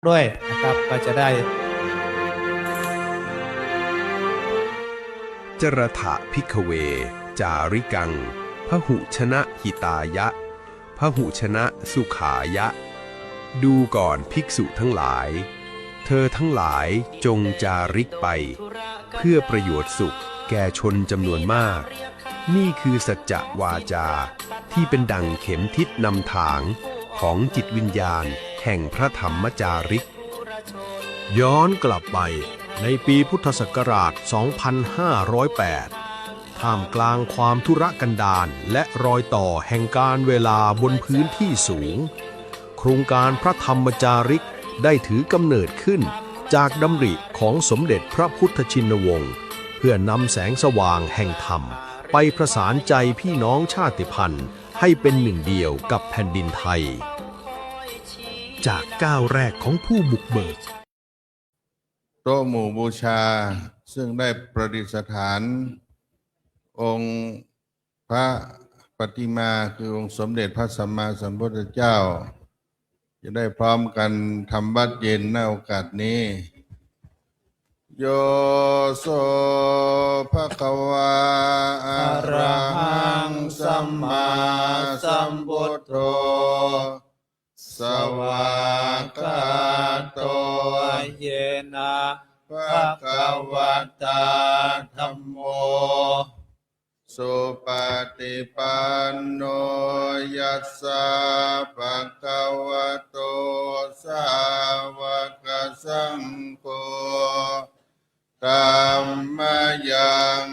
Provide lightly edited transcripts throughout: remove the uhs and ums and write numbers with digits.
ด้วยนะครับก็จะได้จรถะภิกขเวจาริกังพหุชนะหิตายะพหุชนะสุขายะดูก่อนภิกษุทั้งหลายเธอทั้งหลายจงจาริกไปเพื่อประโยชน์สุขแก่ชนจำนวนมากนี่คือสัจจะวาจาที่เป็นดั่งเข็มทิศนำทางของจิตวิญญาณแห่งพระธรรมจาริกย้อนกลับไปในปีพุทธศักราช 2508 ท่ามกลางความทุรกันดารและรอยต่อแห่งการเวลาบนพื้นที่สูงโครงการพระธรรมจาริกได้ถือกำเนิดขึ้นจากดำริของสมเด็จพระพุทธชินวงศ์เพื่อนำแสงสว่างแห่งธรรมไปประสานใจพี่น้องชาติพันธุ์ให้เป็นหนึ่งเดียวกับแผ่นดินไทยจากก้าวแรกของผู้บุกเบิกโต๊ะหมู่บูชาซึ่งได้ประดิษฐานองค์พระปฏิมาคือองค์สมเด็จพระสัมมาสัมพุทธเจ้าจะได้พร้อมกันทำวัดเย็นในโอกาสนี้โยโสภะคะวาอะระหังสัมมาสัมพุทโธสวากาโตเยนะภะคะวะตาธัมโมสุปฏิปันโนยัสสะภะคะวะโตสาวกสังโฆธัมมยัง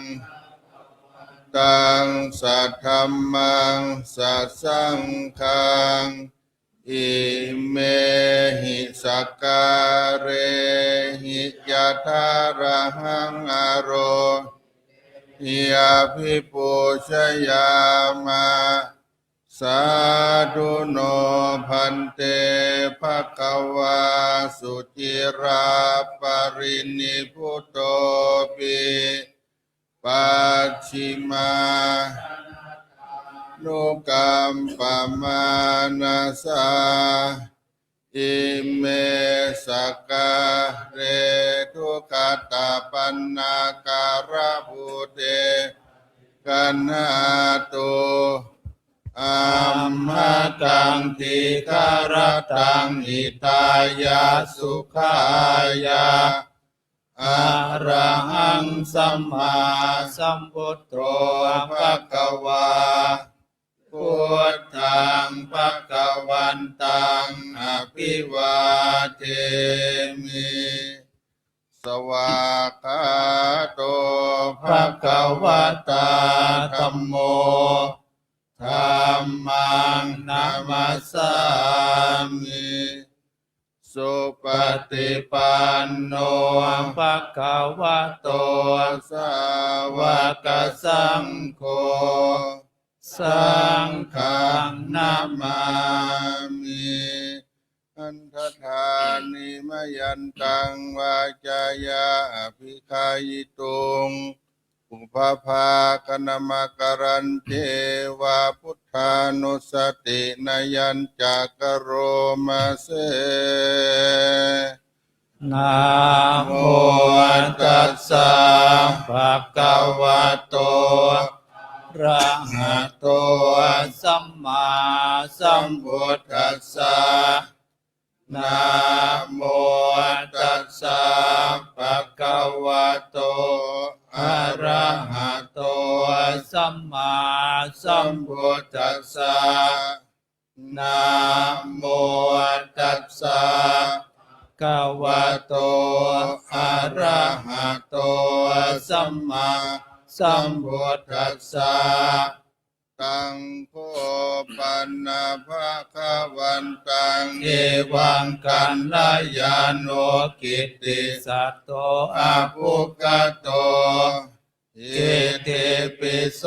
ตังสัทธัมมังสัสสังฆังอิเมหิสักการเรหิยะทาระหังอโรหิยาภิปุชยามะสาธุโนพันเตภคะวาสุจิราปรินิพุตโตปิปัจฉิมานุกัมปมานาสาอิเมสกาเรทุกขตาปันนาการะภูเตกันหาตุอัมมะกังติคารตังอิตายาสุขายาอะระหังสัมมาสัมพุทโธภะคะวาพุทธังภะคะวันตังอภิวาเทมิสวากขาโตภะคะวะตาธัมโมธัมมังนามัสสามิสุปฏิปันโนภะคะวะโตสาวกสังโฆสังฆังนามามิอันทธานิมยันตังวาจายาอภิคายิตุงอุปภาคณมการันเทวาพุทธานุสตินยัญจักโรมาเสนะโมตัสสะภะคะวะโตอะระหะโตสัมมาสัมพุทธัสสะนะโมตัสสะภะคะวะโตอะระหะโตสัมมาสัมพุทธัสสะนะโมตัสสะภะคะวะโตอะระหะโตสัมมาสัมพุทธัสสะตังโคปันนาภะคะวันตังเอวังกันลยาโนกิตติสัตโตอะภุกโตเอเตปิโส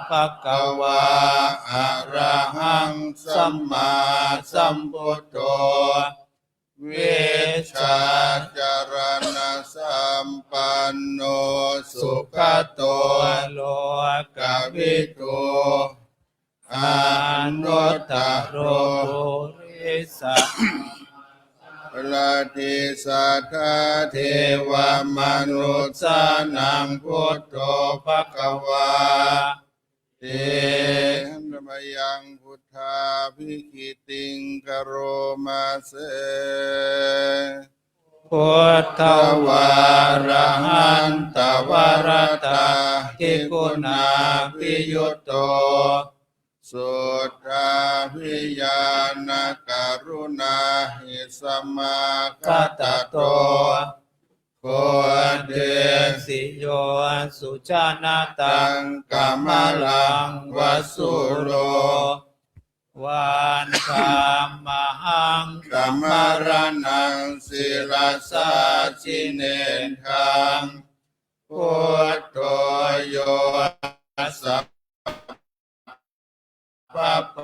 ภะคะวะอะระหังสัมมาสัมพุทโธเวชาจารณะสัมปันโนสุขโตโลกวิทูอนุตตโรริสะ ลาทิสัทธาเทวมนุษย์สานังพุทโธภควาเตธรรมยังพุทธาภิคิติงกโรมาเสพุทธวาระหันตวรตาทิกุณาภิยุตโตสุทธาภิญาณกรุณาหิสมาคตโตโคเดสิโยสุชานาตังกัมมลังวสุโรวานคามหังกัมมรณังศิลาสาชิเนทังพุทโธโยสัพพะป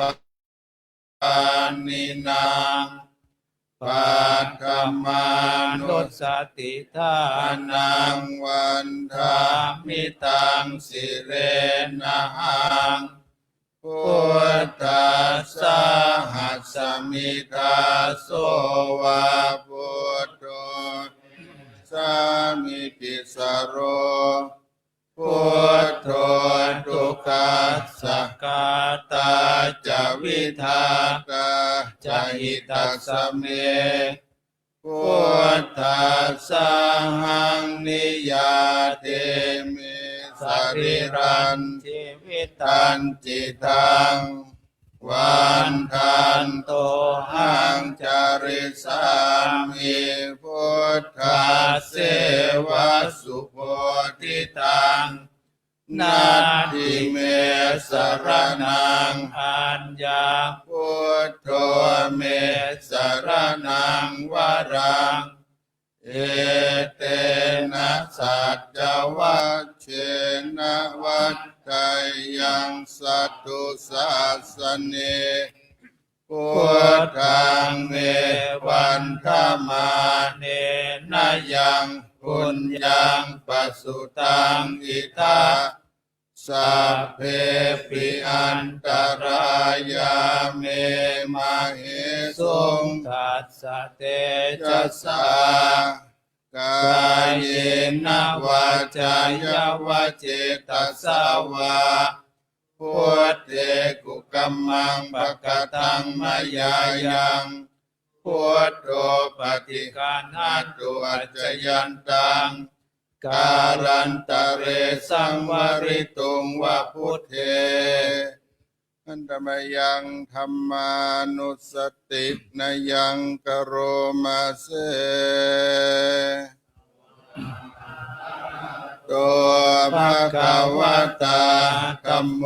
านินางปัตตมานุสติทานังวันทามิตังสิเรนะหังพุทธัสสะหัสสมิทาโสวะพุทโธสามิติสโรพุทโธทุกขัสสะกาตาจาวิทาตาจาหิตัสสะเมพุทธัสสะหังนิยาเทมิสริรันชีวิตันจิตังวันทันโตหังจาริสามิพุทธัสเสวะสุโพธิตังนาทิเมสรนังอัญญาพุทโธเมสรนังวรังเอเตนะสัจวัชเชนะวัฏฏายังสัตตุสัสสเนพุทธังเมวันธมาเนนะยังปุญญังปัสสุตังอิทาสัพเพปิอันตรายาเมมาเหสุงทัสสะเตจัสสากายเยนะวาจายาวะเจตัสสาวาพุทเตกุกัมมังปะกตังมายายังพุทโธปฏิคันหันตุอัจจยันตังการันตะเรสังวริตุงวะพุทเทอันตมยังธัมมานุสตินยังกโรมาเสตัวภะคะวะตาธัมโม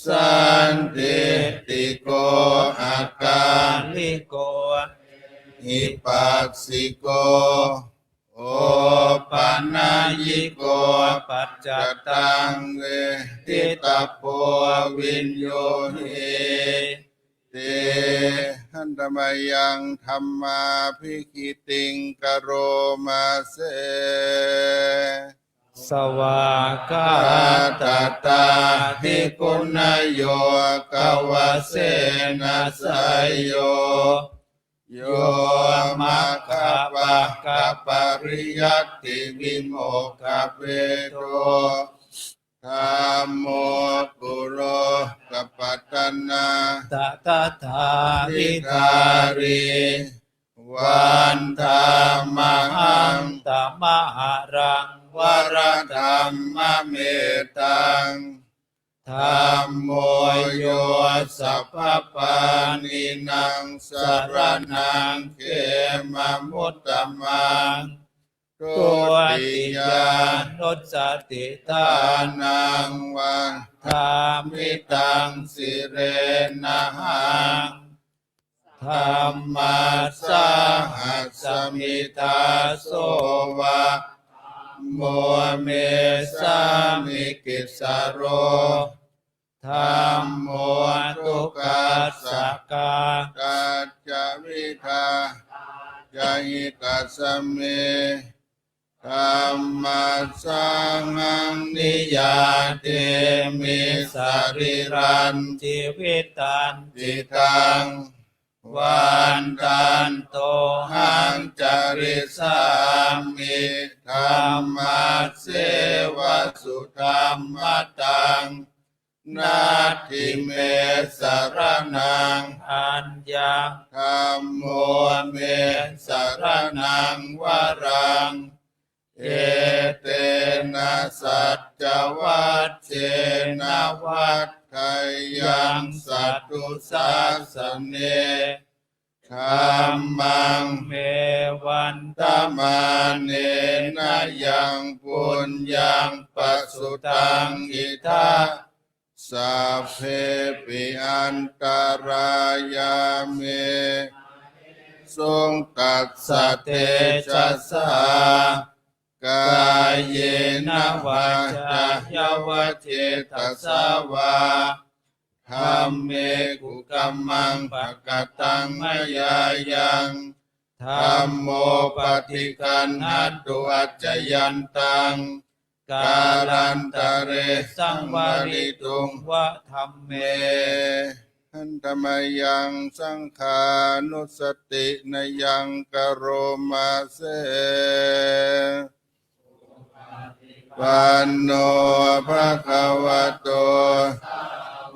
สันติติโกอาการลิโกหิปัสสิโกโอปันนายิโกปัจจตังเวทิตาโพวินโยหิเตหันตมยังธัมมาภิคิติงกโรมาเสสวากาตตาภิกุณโยกวเสนะสยโยโยมัคคปะกะปริยัตติวิโมกขเปโตธัมโมปุโรกปัตตนาตถาธาทิธาริวันธรรมหังตมหารังวรธรรมเมตังธัมโมโยสัพพปานินังสรนังเขมมุตตมังตุติยานุสติทานังวันธามิตังสิเรนะหังธัมมัสสะหัสสมิทาโสวะโมเมสามิกิสโรธัมโมทุกขัสสะกาตัจจวิทาจาหิตัสสะเมธัมมัสสะหังนิยาเตมิสริรันชีวิตันจิตังว วันตันโตหังจริสามิธัมมัสเสวสุธัมมตังนาทิเมสรนังอัญญาธัมโมเมสรนังวรังเอเตนะสัจจวัชเชนะวัฏไทยังสัตตุสาสเนธัมมังเมวันตมาเนนะยังปุญญังปัสสุตังอิทัสสัพเพปิอันตรายาเมทรงตัสสะเตชะสากายเยนะวาจายาวเจตสาวาธัมเมกุกัมมังภกตังมยายังธัมโมปฏิคันหัตตุอัจจยันตังกาลันตะเรสังวริตุงวะธัมเมหันธรรมยังสังขานุสตินยังกโรมาเสปันโนภะคะวะโต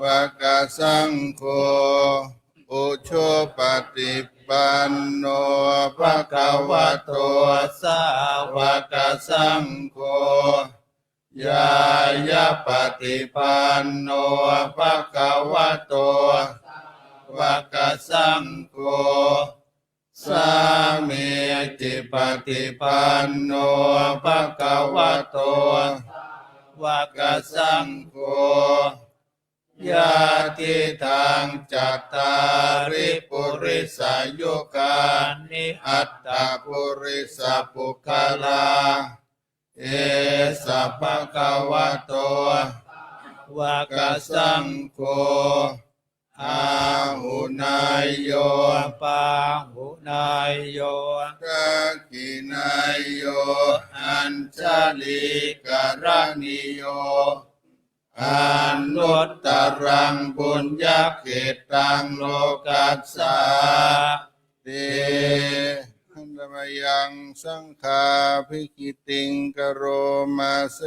วะกะสังโฆอุชุปฏิปันโนภะคะวะโตสาวกสังโฆยายาปฏิปันโนภะคะวะโตวะกะสังโฆสามีจิปฏิปันโนภะคะวะโตวะกะสังโฆยาติทางจัตตาริปุริสายุกานิอัตตปุริสปุคลาเอสัพพะคะวะโตวะกะสังโฆอาหุนายโยปาหุนายโยทักขินายโยอัญชลิกรณิโยอนุตตรังบุญญาเขตังโลกัสสาเตหันธรรมยังสังฆาภิกิติงกโรมาเส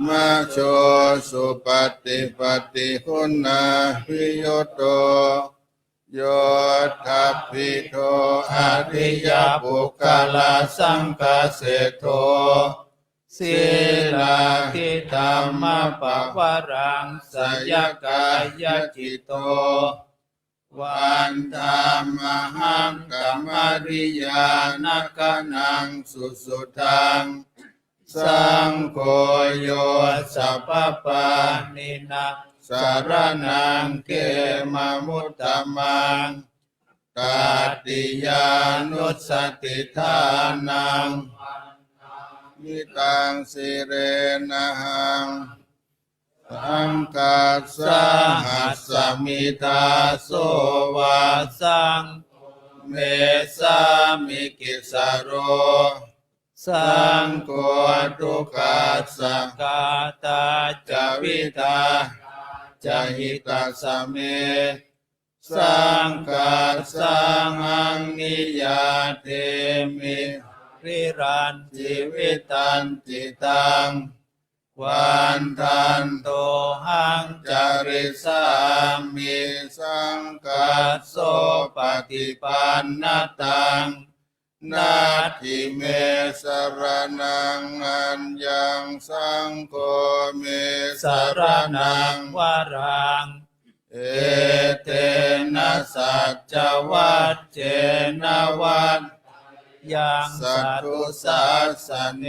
มาโชสุปฏิปฏิคุณาภิโยโตโยทัพพิโทอริยปุคคลาสังฆเสโทศีลาทิธรรมปวารังสยกายจิตโตวันธรรมหังกัมมริยานกนังสุสุทังสังโฆโยสัพพปานินาสารนังเกมมุตตมังตติยานุสติทานังมิตังสิเรนะหังสังกัสสะหัสสมิทาโสวาสังเมสามิกิสโรสังโฆทุกขัสสะกาตาจวิตาจหิตาสเมสังกัสสังนิยาเทมิริรันจิวิตันจิตังวันทันโตหังจริสามิสังกัสโสปฏิปันนตังนาทิเมสรนังอัญญังสังโฆเมสรนังวรังเอเตนะสัจจวัชเชนะวัฏยังสัตตุสาสเน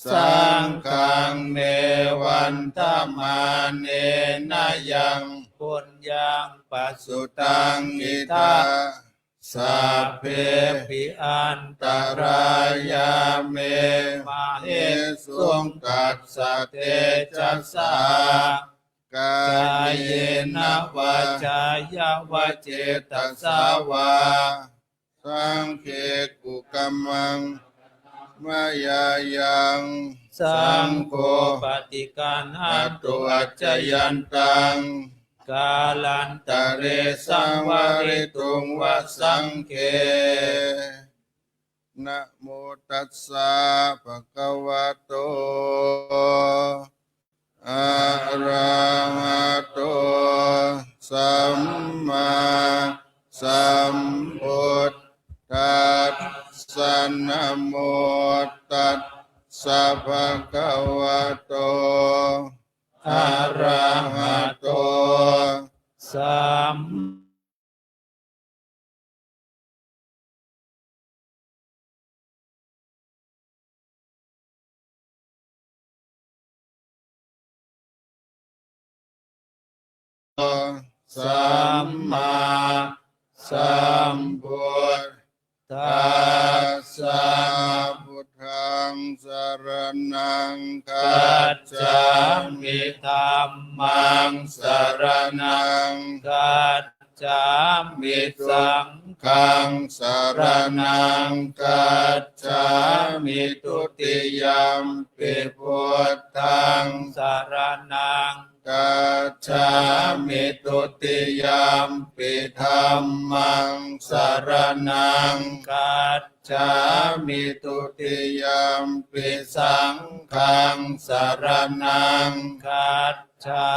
สังฆังเมวันตมาเนนะยังปุญญังปัสสุตังอิทัสสัพเพปิอันตรายาเมมาเหสุงตัสสะเตชะสากายเยนะวาจายาวเจตสาวาสังเขกุกัมมังมายายังสังโฆปฏิกันหัตตุอัจจยันตังก กาลันตะเรสั สั ง ง ว ว ริ ริ ตุ ตุ ง ง ว ว สั สั ง ง เค เคนะโมตัสสะภะคะวะโตอะระหะโตสัมมาสัมพุทธัสสะนะโมตัสสะภะคะวะโตอะระหะโต สัมสัมมาสัมพุท ทั ธั ส ส สะ สะพุทธังสรณังคั กั จ จ ฉา ฉา มิ มิธัมมั มั ง ง ส ส ร ร ณั ณั ง ง กัจฉามิสังฆั ขั ง งส ร ร ณั ณั ง ง กั กั จ จ ฉา ฉา มิ มิ ตุ ตุ ติ ติ ย ยั ม ม ปิ ปิ พุ พุ ท ท ธั ธั ง ง สรณัง กัจฉา ฉา มิ มิ ตุ ตุ ติ ติ ย ย าม ม ปิ ปิ ธั ธั ม ม มั มั ง ง ส ส ร ร ณั ณั ง งกัจฉา ฉา มิ มิ ตุ ตุ ติ ติยามปิ สั สั ง ง ฆั ฆั ง ง ส ส ร ร ณั ณั ง ง กัจฉา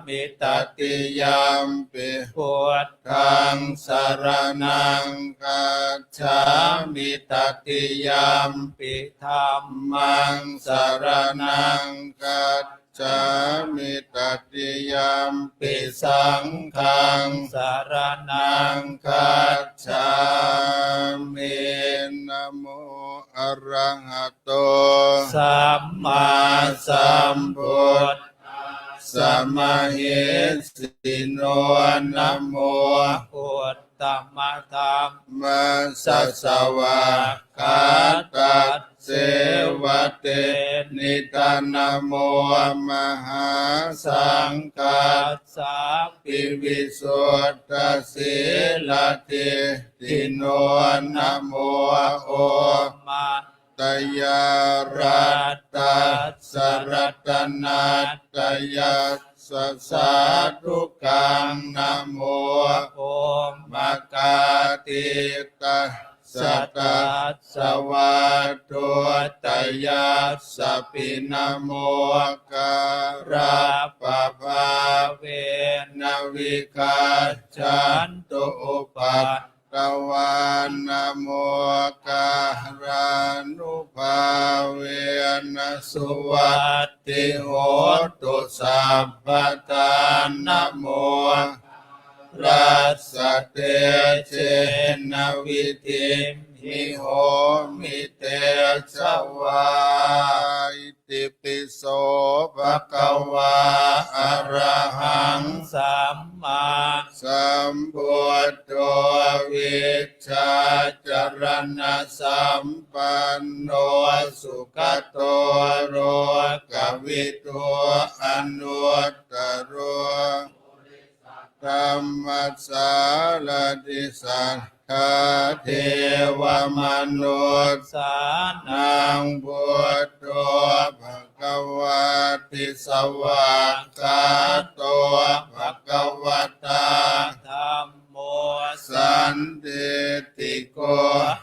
มิต ต ติ ติ ย ยาม มปิ พุท ธั ธั ง ง ส ส ร ร ณั ณั ง ง กัจ ฉา ฉา มิ มิ ต ต ติ ติ ย ยาม ม ปิธัมมั มั ง ง ส ส ร ร ณั ณั ง งกัจฉามิตติยาม ม ปิ ปิ สั สั ง ง ฆั ฆั ง ง สรณั นั ง ง กั กั จ จ ฉา ฉา มิ มินะโมอะระหะโต สัมมาสัมพุทธ สัมมาเหสิโนนะโม พุทธมธรรม มัสสะสวะคาตัสเสวะเตนิตานะโมมหาสังฆัส สา ปิวิสุทธสีลติติโนนะโมโอ มา ตยารัตตาสรัตนาตยัสสะสาธุกังนะโม โอม มะกาติตาสตาสวะโตตยัสสะปินะโมการะปะภา เว นวิกา จั จั น น ตุ ตุ อุ อุ ป ปัตตวานะโมการานุภาเวนะสุวัตติโหตุสัพพทานะโมรัสสะเตเชนะวิธิมิโหมิเตชวาอิติปิโสภะคะวาอะระหัง สัมมา สัมพุทโธวิชชาจรณะสัมปันโนสุขโตโรกวิทูอนุตตโรธัมมัสสาลติสัทธาเทวมนุษย์ สานั นาง งพุทโธภะคะวะติสวากขาโตภะคะวะตา ธัมโม สันติติโก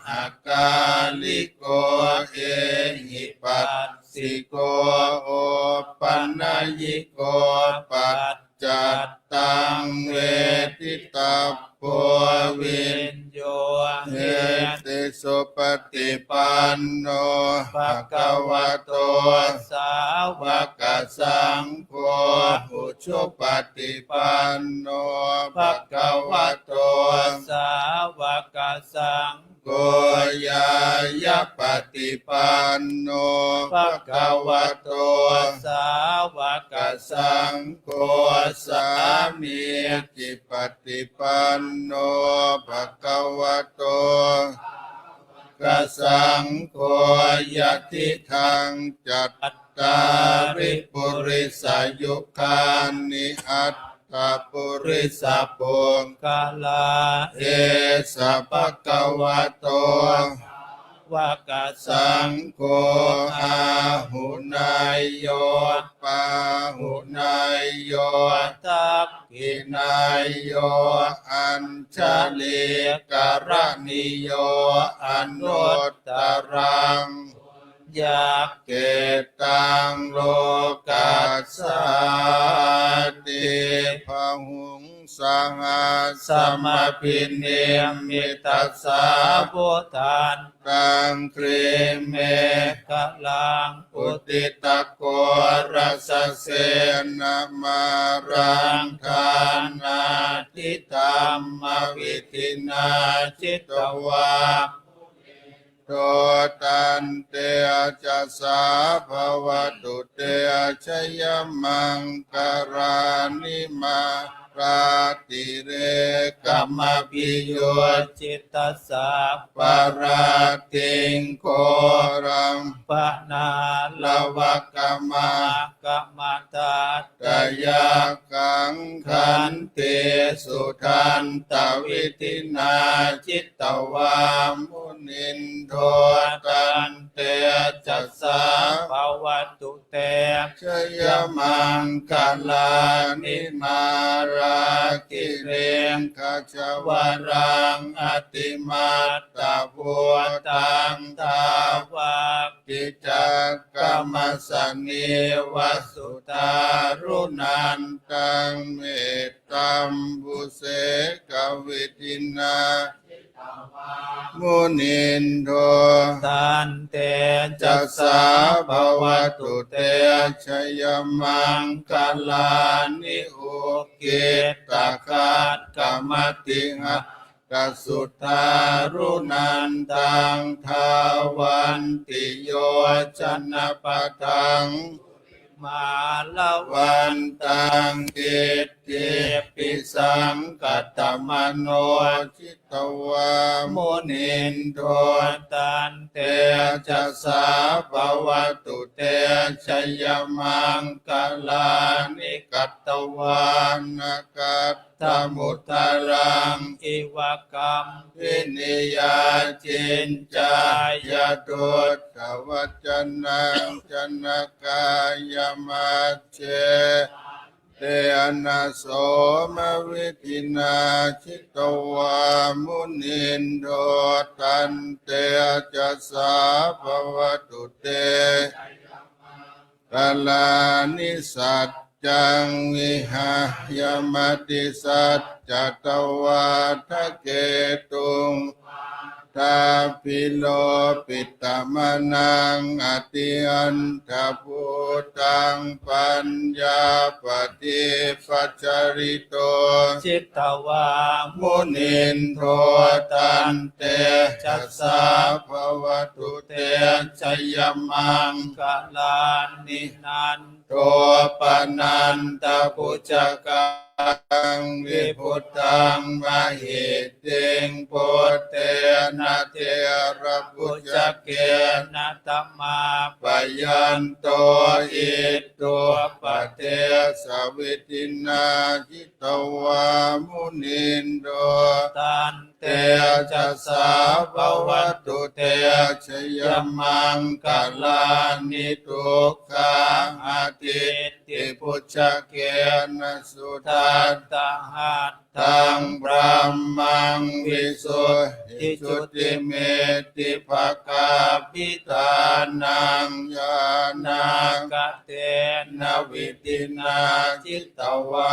อาลิโกเอหิปัสสิโกโอปัญญิโกปัจจัตตังเวทิตาโพวิน โย เฮ เน ติสุปฏิปันโนภะคะวะโต สาว วกสังโฆอุชุปฏิปันโนภะคะวะโต สาวกสัง โกยายะปฏิปันโนภะคะวะโต สาวก สังโฆสามีจิปฏิปันโนภะคะวะโตกสังโฆยะติทังจัตตาริปุริสายุคานิอัตตาปุริสาปุง กาลา เอสะภะคะวะโต วกสั สั ง งโฆอาหุนายโยป าหุนายโย ทัก กินายโยอัญชลีกรณิโยอนุตตรัง ยัก เกตังโลกัสสาติพหุงสหัสส สมพินเนมิตัสสะพุทธาน ตังครีเม กะลัง อุติตะโกรัสเสนามารังทานาทิตามมวิธินาจิตวาโตตันเตจะสาภวตุเตชยมังกรานิมาราติเรกั กั ม ม ม ม ปิ ปิ โย โยจิตตสสะ ปาราติงโครัง ปะนาล ลวกมาก ะมะตา ตยากังขันติสุทันตวิตินาจิตตวามุนินโทตันเตจัสสา ภวตุเต ชยมังคลานิมารากิเรงขจวรังอติมาตตาพุตังทาวากิจักกรรมสนิวสุตารุนันตังเมตตัมบุเสกวิตินามุนินโท ตันเต จัสสาภวตุเตชยมังคลานิอุกิตาคาตกรรมติหะกสุทารุนันตังทาวันติโยชนะปะทัง มาลวั วัน นตังกิตติปิสังกัตตมโนชิตวามุนินโท ตันเต เตจะสาภวตุเตชยมังคลานิกัตตวานกัตตมุตตรัง อิวกรรม วินิยาจินจายตุตวัจนังจนกายมัจเจเตนะโสมวิธินาชิตวามุนินโทตันเตจะสาภวตุเตกลานิสัจจังวิหายมติสัจจตวาทะเกตุงทาพิโลปิตมนังอติอันทพุตังปัญญาปฏิปัจจริโต จิตตวา มุนินโทตันเตจัสสาภวตุเตชยมัง กะลานินัน โตปนันตปุจจกังวิพุตตังมหิติงปุตเตนะเทระปุ ปุ จ จ จ เก เก นะตมา ปยันโตอิตัวปเทสวิตินาจิตวามุนินโด ตันเต เตจะสาภวตุเตชยมังคลานิทุกขาอาทิติพุชเกนะสุทั ตั ต นตหัต ตังพระมังวิสุทธิจุติเมติภกาปิตานังญาณัง กะเต นวิตินาจิตวา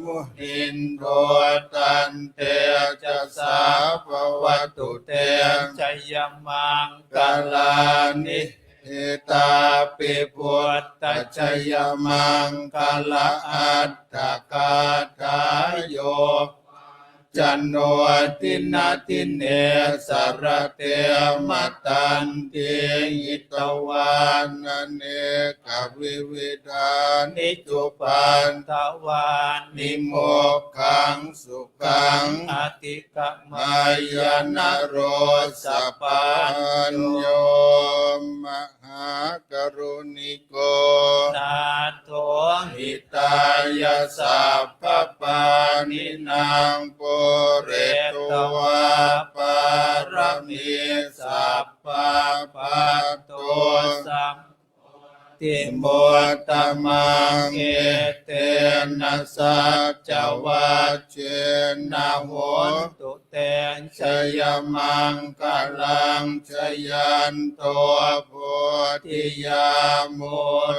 มุหินโทตันเตจะสาภวตุเต ชยมัง กาลานิเอตาปิพุตตชยมังกาลาอัตถกาทายโยจันโนตินาติเนสารเตมตันเตหิตวานเนกวิวิธานิจุปัน ทวานนิ นิ โม โมกขังสุขัง อติกะมาม ายานโรสปัญโยมหากรุณิโก นาโถ หิตายาสัพพปานินางโปเรตุวาปารมีสัพพะปะโต สัม ติโมตตมังเอเตนะสัจจวัชเชนะโหนตุเตนชยมังกลังชยันโตโพธิยาโม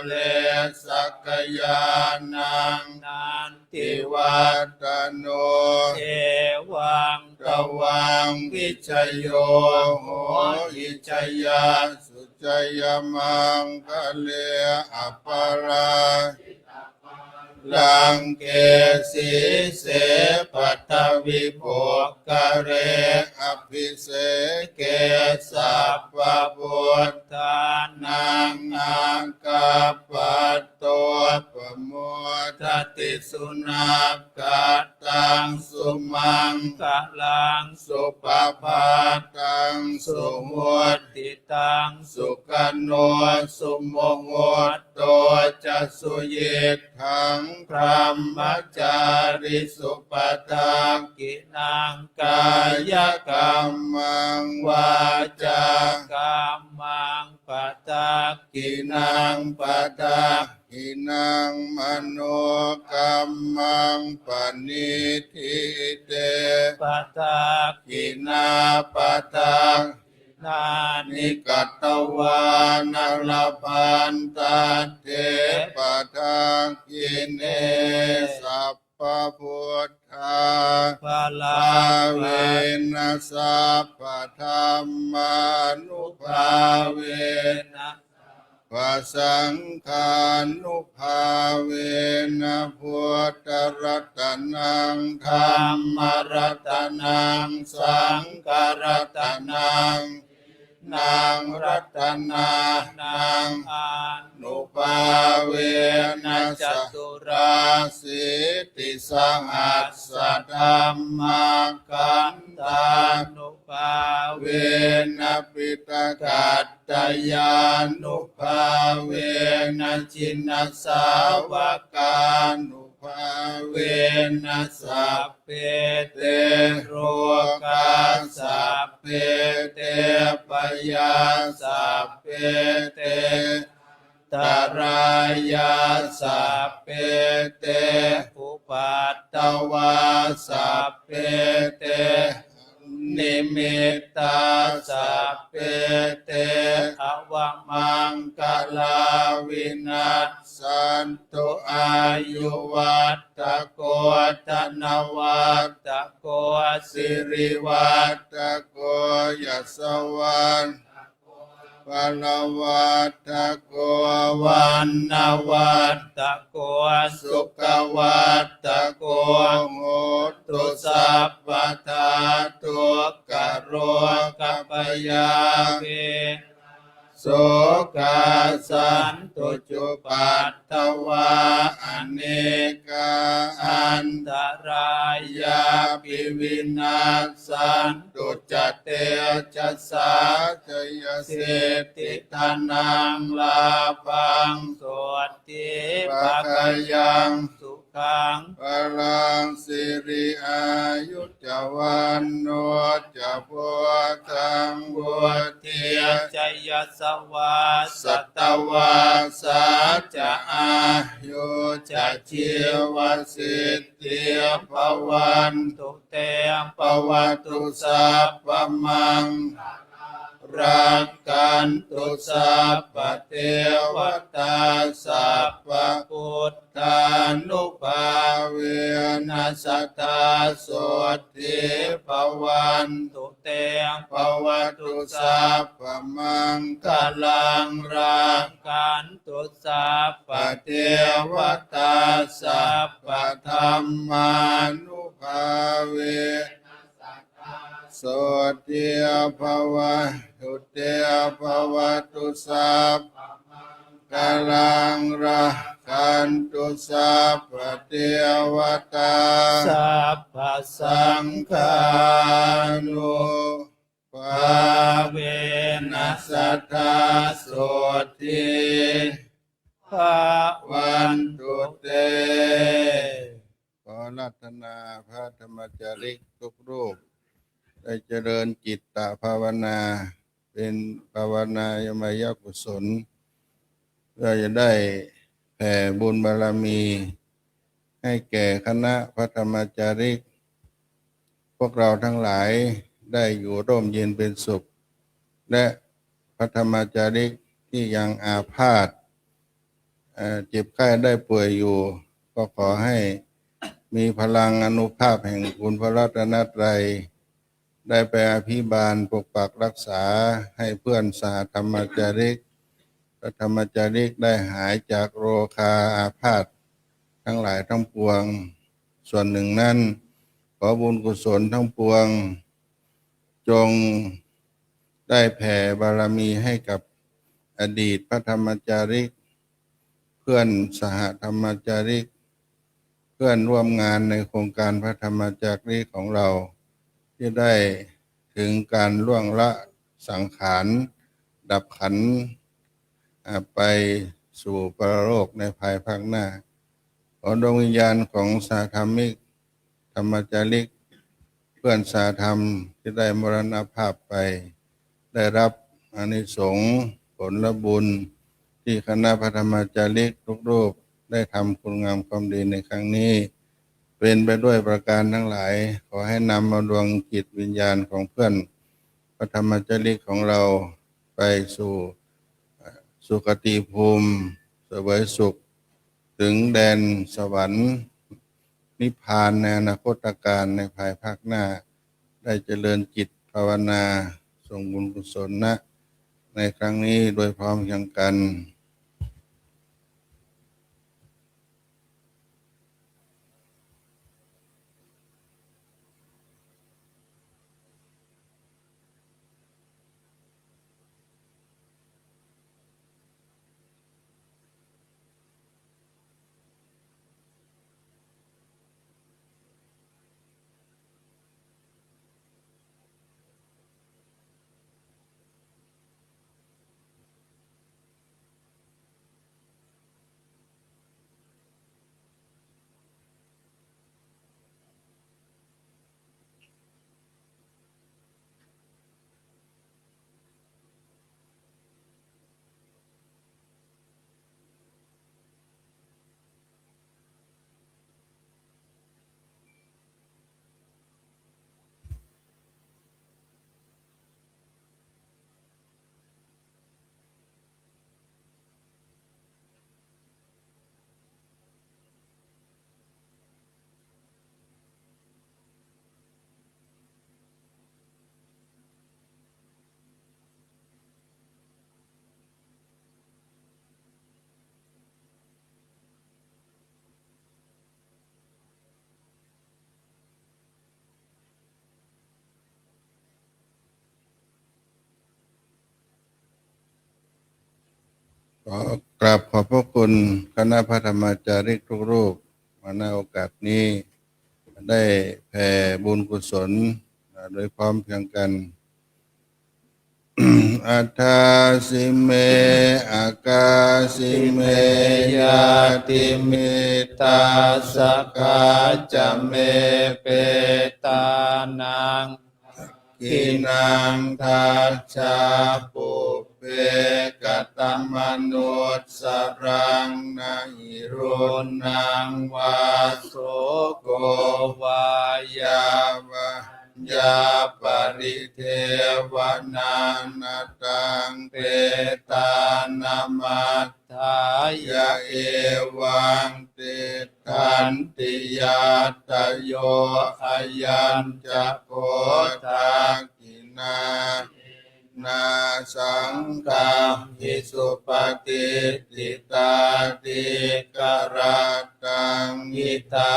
เลสักยานังนันติวัตโนเอวังตวังวิชโยโหอิชยาสุจยมังคะเลอปราลังเกสีเสปัตวิโภกเรอภิเสเกสัพพพุทธานังอากัปปัตโตปโมทติสุนัขกัตตังสุมังกลังสุปภาตังสุมุติตังสุขโนสุโมโหโตจะสุเยทังพรหมจาริสุปทากินังกายกรรมังวาจากรรมังปตากินังปตากินังมโนกรรมังปณิทิเตปตากินาปตานานิกัตตวานาลพันตัตเถปทังกินเนสัพพพุทธาภลาเวนะสัพพธัมมานุภาเวนะภาสังฆานุภาเวนะพุทธรัตนังธัมมรัตนังสังฆรัตนังนางรัตนานังอนุภาเวนะจตุราสิติสหัสสะธัมมากันตานุภาเวนะปิตกัตตยานุภาเวนะจินสาวกานุภาเวนะสัพเพเตโรกาสัพเพเตปยาสัพเพเตตรายาสัพเพเตอุปัตตวาสัพเพเตนิมิตตาสัพเพเตอวมังกลาวินัสสันตุอายุวัตตโกธนวัตตโกสิริวัตตโกยสวัรปรวัตตโกวันนวัตตโกสุขวัตตโกโหตุสัพพทาตุกโรกปยาเวโสกาสันตุจุปัตตวาอเนกาอันตรายาปิวินาสันตุจเตจัสสาจยเสติทานังลาภังโสติภะกยังสุขังพลังสิริอายุจวันโนจะพุทธังบุเทียจยสวาสัตวาสัจอายุจะชีวสิทธิภวันตุเตภวตุสัพพมังรักกันตุสัพพเทวตาสัพพพุทธานุภาเวนัสตาโสติภวันตุเตภวตุสัพพมังคลังรักกันตุสัพพเทวตาสัพพธัมมานุภาเวโสติภวตุเตภวตุสัพกลังรักขันตุสัพพเทวตาสัพพสังฆานุภาเวนัสสทธาโสติภวันตุเตขอรัตนาพระธรรมจาริกทุกรูปได้เจริญจิตตภาวนาเป็นภาวนายมยกุศล พื่อจะได้แผ่บุญบารมีให้แก่คณะพระธรรมจาริกพวกเราทั้งหลายได้อยู่ร่มเย็นเป็นสุขและพระธรรมจาริกที่ยังอาพาธเจ็บไข้ได้ป่วยอยู่ก็ขอให้มีพลังอานุภาพแห่งคุณพระรัตนตรัยได้ไปอภิบาลปกปักรักษาให้เพื่อนสหธรรมจาริกพระธรรมจาริกได้หายจากโรคาอาพาธทั้งหลายทั้งปวงส่วนหนึ่งนั้นขอบุญกุศลทั้งปวงจงได้แผ่บารมีให้กับอดีตพระธรรมจาริกเพื่อนสหธรรมจาริกเพื่อนร่วมงานในโครงการพระธรรมจาริกของเราที่ได้ถึงการล่วงละสังขารดับขันธ์ไปสู่ปรโลกในภายภาคหน้าขอดวงวิญญาณของสาธรรมิกธรรมจาริกเพื่อนสาธรรมที่ได้มรณภาพไปได้รับอานิสงส์ผลบุญที่คณะพระธรรมจาริกทุกรูปได้ทำคุณงามความดีในครั้งนี้เป็นไปด้วยประการทั้งหลายขอให้นำมาดวงจิตวิญญาณของเพื่อนพระธรรมจาริกของเราไปสู่สุคติภูมิเสวยสุขถึงแดนสวรรค์นิพพานในอนาคตการในภายภาคหน้าได้เจริญจิตภาวนาส่งบุญกุศลนะในครั้งนี้โดยพร้อมเพรียงกันขอกราบขอบพระคุณคณะพระธรรมจาริกทุกรูปมาในโอกาสนี้ได้แผ่บุญกุศลโดยพร้อมเพรียงกัน อัฏฐาสิเมอากาสิเมยาติเมตาสกาจะเมเปตานังกินังทัจจาปุเพกตมนุสสรังนาหิรุนังวาโสโกวายาวะยาปริเทวนานาตังเปตานามัฏฐายะเอวังติทันติยาตโยอายัญจะโคทากินานาสังฆาหิสุปฏิติตาติกราตังหิตา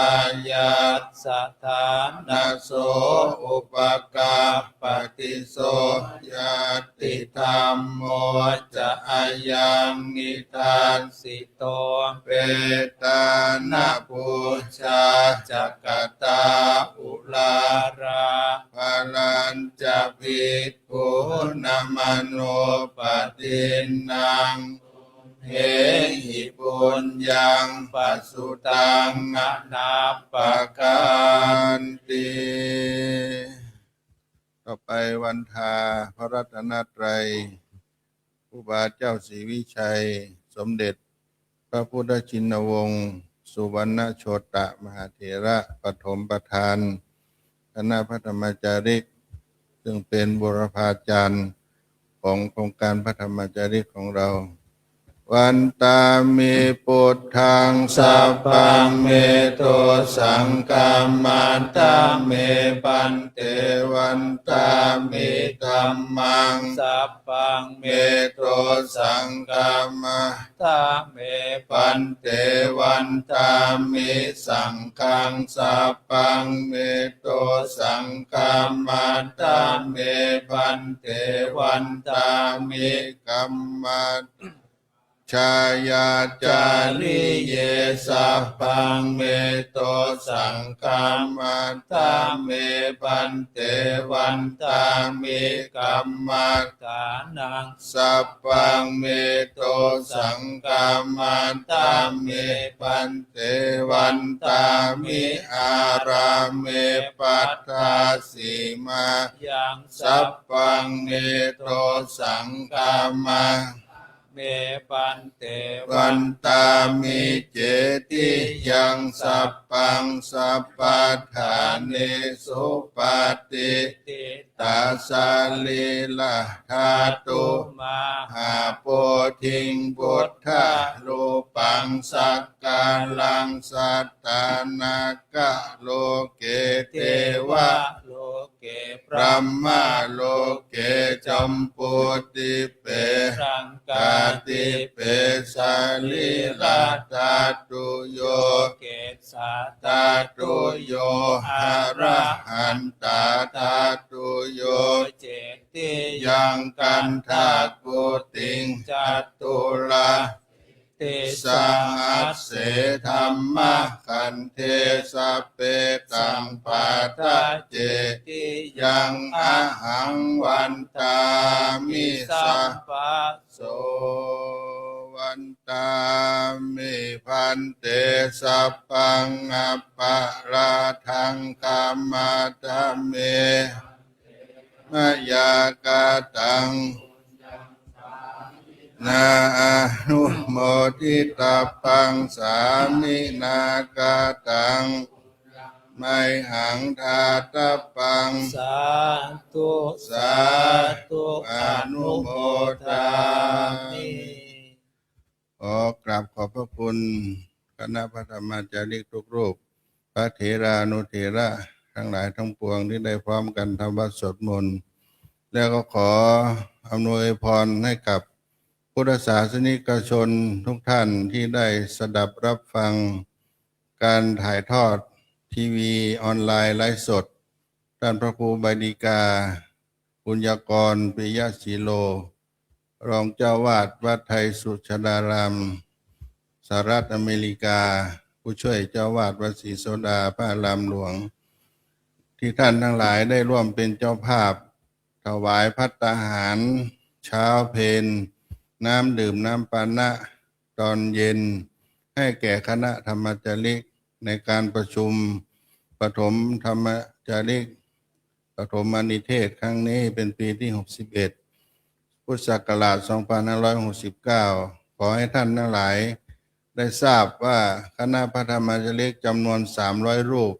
ยัสสะทานาโสอุปกาปฏิโสยติธรรมโมจะอายังนิทานสิโตเปตานาปุชาจักตาอุลาราภาลันจะภิกขุนามโนปฏินังเหหิปุญญังปัสสุตังนาปะกันติต่อไปวันทาพระรัตนตรัยครูบาเจ้าศรีวิชัย สมเด็จพระพุทธชินวงศ์สุวรรณโชตมหาเถระปฐมประธานคณะพระธรรมจาริกซึ่งเป็นบุรพาจารย์ของโครงการพระธรรมจาริกของเราวันตามิพุทธังสัพพังเมโตสังฆามันตาเมปันเตวันตามิธัมมังสัพพังเม เมโตสังฆามา ตาเมปั ปั น นเตวันตามิสังฆังสัพพังเมโตสังฆามาตาเมปันเตวันตามิกัมมัตชายาจาริเยสัพพังเมโตสังฆามาตาเมปันเตวันตามิกัมมัต กานัง สัพพังเมโตสังฆามาตาเมปันเตวันตามิอาราเมปัตตาสีมา ยัง สัพพังเมโตสังฆามา เมปันเต วันตามิเจติยังสัพพังสัพพัทธานิสุปาติ ติ ตาสาลีละธาตุ มา หาโพธิงพุทธารูปังสักกาลังสัตตานากะโลเกเท เท วะ วะโลเกพ พ ระ ระมาโลเกจัมปุติเป รังกาก า ติ ติเปสาลีลาตาตุโย เกสา ตาตุโยอะระหันตาตาตุโย เจติ ยังกันทากุติงจัตุลา ติ สังอัสเสธัมมะคันเทสะเปตังปาทะเจ ติ ยังอาหังวันตามิสั สัม พ ปะ โสวันตามิพันเตสัพพังอัปปะราทังคามาตะเมมยากาตังนานุโมทิตาปังสามินากาตังไมหังทาตาปัง สาธุสาธุอนุโมทามิ ขอกราบขอบพระคุณคณะพระธรรมจาริกทุกรูปพระเถรานุเถระทั้งหลายทั้งปวงที่ได้พร้อมกันทำวัดสวดมนต์แล้วก็ขออำนวยพรให้กับพุทธศาสนิกชนทุกท่านที่ได้สดับรับฟังการถ่ายทอดทีวีออนไลน์ไลฟ์สดท่านพระครูบาดีกาปุญญากรปิยศิโล รองเจ้าวาดวัดไทยสุชฎารามสหรัฐอเมริกา ผู้ช่วยเจ้าวาดวัดศรีโสดาพระอารามหลวง ที่ท่านทั้งหลายได้ร่วมเป็นเจ้าภาพ ถวายภัตตาหารเช้าเพลน้ำดื่มน้ำปานะตอนเย็น ให้แก่คณะธรรมจาริกในการประชุมปฐมธรรมจาริกปฐมนิเทศครั้งนี้เป็นปีที่61 พุทธศักราช 2569 ขอให้ท่านทั้งหลายได้ทราบว่าคณะพระธรรมจาริกจำนวน300 รูป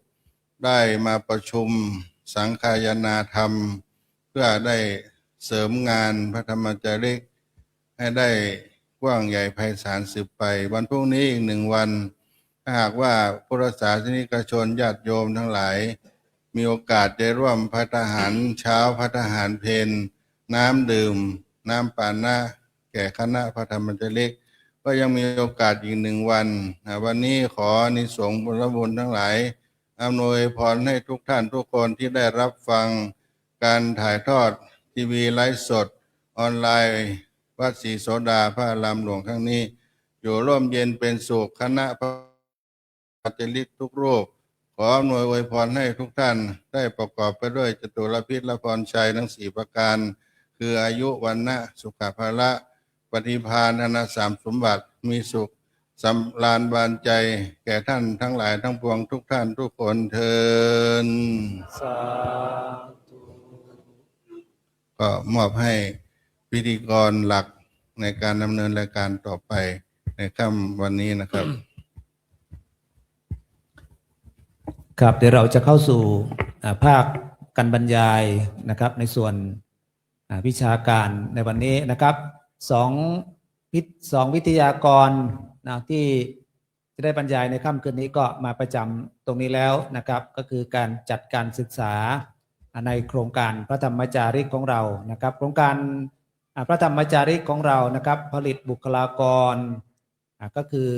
ได้มาประชุมสังฆายนาธรรม เพื่อได้เสริมงานพระธรรมจาริกให้ได้กว้างใหญ่ไพศาลสืบไป วันพรุ่งนี้อีก1 วัน ถ้าหากว่าพุทธศาสนิกชนญาติโยมทั้งหลาย มีโอกาสได้ร่วมภัตตาหารเช้าภัตตาหารเพลน้ำดื่มน้ำปานะแก่คณะพระธรรมจาริกก็ยังมีโอกาสอีก1 วันวันนี้ขออานิสงส์ผลบุญทั้งหลายอำนวยพรให้ทุกท่านทุกคนที่ได้รับฟังการถ่ายทอดทีวีไลฟ์สดออนไลน์วัดศรีโสดาพระอารามหลวงครั้งนี้อยู่ร่มเย็นเป็นสุขคณะพระจาริกทุกรูปขออำนวยอวยพรให้ทุกท่านได้ประกอบไปด้วยจตุรพิธและพรชัยทั้ง4 ประการคืออายุวันนะสุขภาละปฏิภาณธนสามสมบัติมีสุขสำราญบานใจแก่ท่านทั้งหลายทั้งปวงทุกท่านทุกคนเทิน สาธุ ก็มอบให้พิธีกรหลัก ในการดำเนินรายการต่อไปในค่ำวันนี้นะครับ ครับเดี๋ยวเราจะเข้าสู่ภาคการบรรยายนะครับในส่วนวิชาการในวันนี้นะครับสองวิทยากรนะที่จะได้บรรยายในค่ำคืนนี้ก็มาประจำตรงนี้แล้วนะครับก็คือการจัดการศึกษาในโครงการพระธรรมจาริกของเรานะครับโครงการพระธรรมจาริกของเรานะครับผลิตบุคลากรก็คือ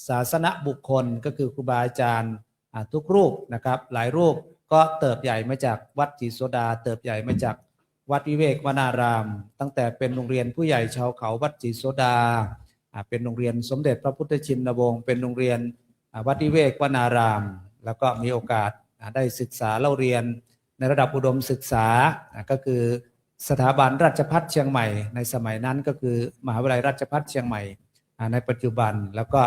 ศาสนบุคคลก็คือครูบาอาจารย์ทุกรูปนะครับหลายรูปก็เติบใหญ่มาจากวัดศรีโสดาเติบใหญ่มาจากวัดวิเวกวนารามตั้งแต่เป็นโรงเรียนผู้ใหญ่ชาวเขาวัดศรีโสดาเป็นโรงเรียนสมเด็จพระพุทธชินวงศ์เป็นโรงเรียนวัดวิเวกวนารามแล้วก็มีโอกาสได้ศึกษาเล่าเรียนในระดับอุดมศึกษาก็คือสถาบันราชภัฏเชียงใหม่ในสมัยนั้นก็คือมหาวิทยาลัยราชภัฏเชียงใหม่ในปัจจุบันแล้วก็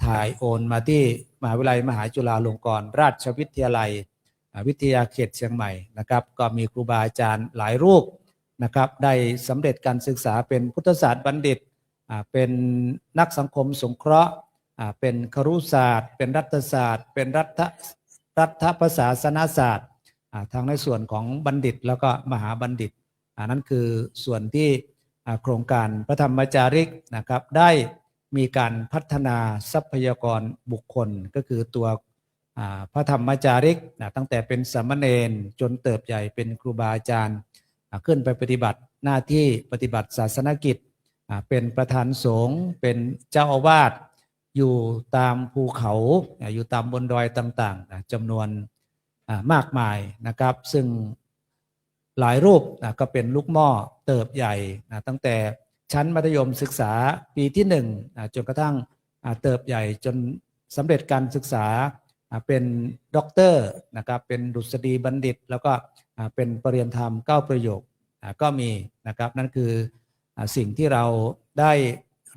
ถ่ายโอนมาที่มหาวิทยาลัยมหาจุฬาลงกรณราชวิทยาลัยวิทยาเขตเชียงใหม่นะครับก็มีครูบาอาจารย์หลายรูปนะครับได้สำเร็จการศึกษาเป็นพุทธศาสตร์บัณฑิตเป็นนักสังคมสงเคราะห์เป็นครุศาสตร์เป็นรัฐศาสตร์เป็นรัฐประศาสนศาสตร์ทางในส่วนของบัณฑิตแล้วก็มหาบัณฑิตนั่นคือส่วนที่โครงการพระธรรมจาริกนะครับได้มีการพัฒนาทรัพยากรบุคคลก็คือตัวพระธรรมจาริกตั้งแต่เป็นสามเณรจนเติบใหญ่เป็นครูบาอาจารย์ขึ้นไปปฏิบัติหน้าที่ปฏิบัติศาสนกิจเป็นประธานสงฆ์เป็นเจ้าอาวาสอยู่ตามภูเขาอยู่ตามบนดอยต่างๆจำนวนมากมายนะครับซึ่งหลายรูปก็เป็นลูกหม้อเติบใหญ่ตั้งแต่ชั้นมัธยมศึกษาปีที่1จนกระทั่งเติบใหญ่จนสำเร็จการศึกษาเป็นด็อกเตอร์นะครับเป็นดุษฎีบัณฑิตแล้วก็เป็นปริญญาธรรม9ประโยคก็มีนะครับนั่นคือสิ่งที่เราได้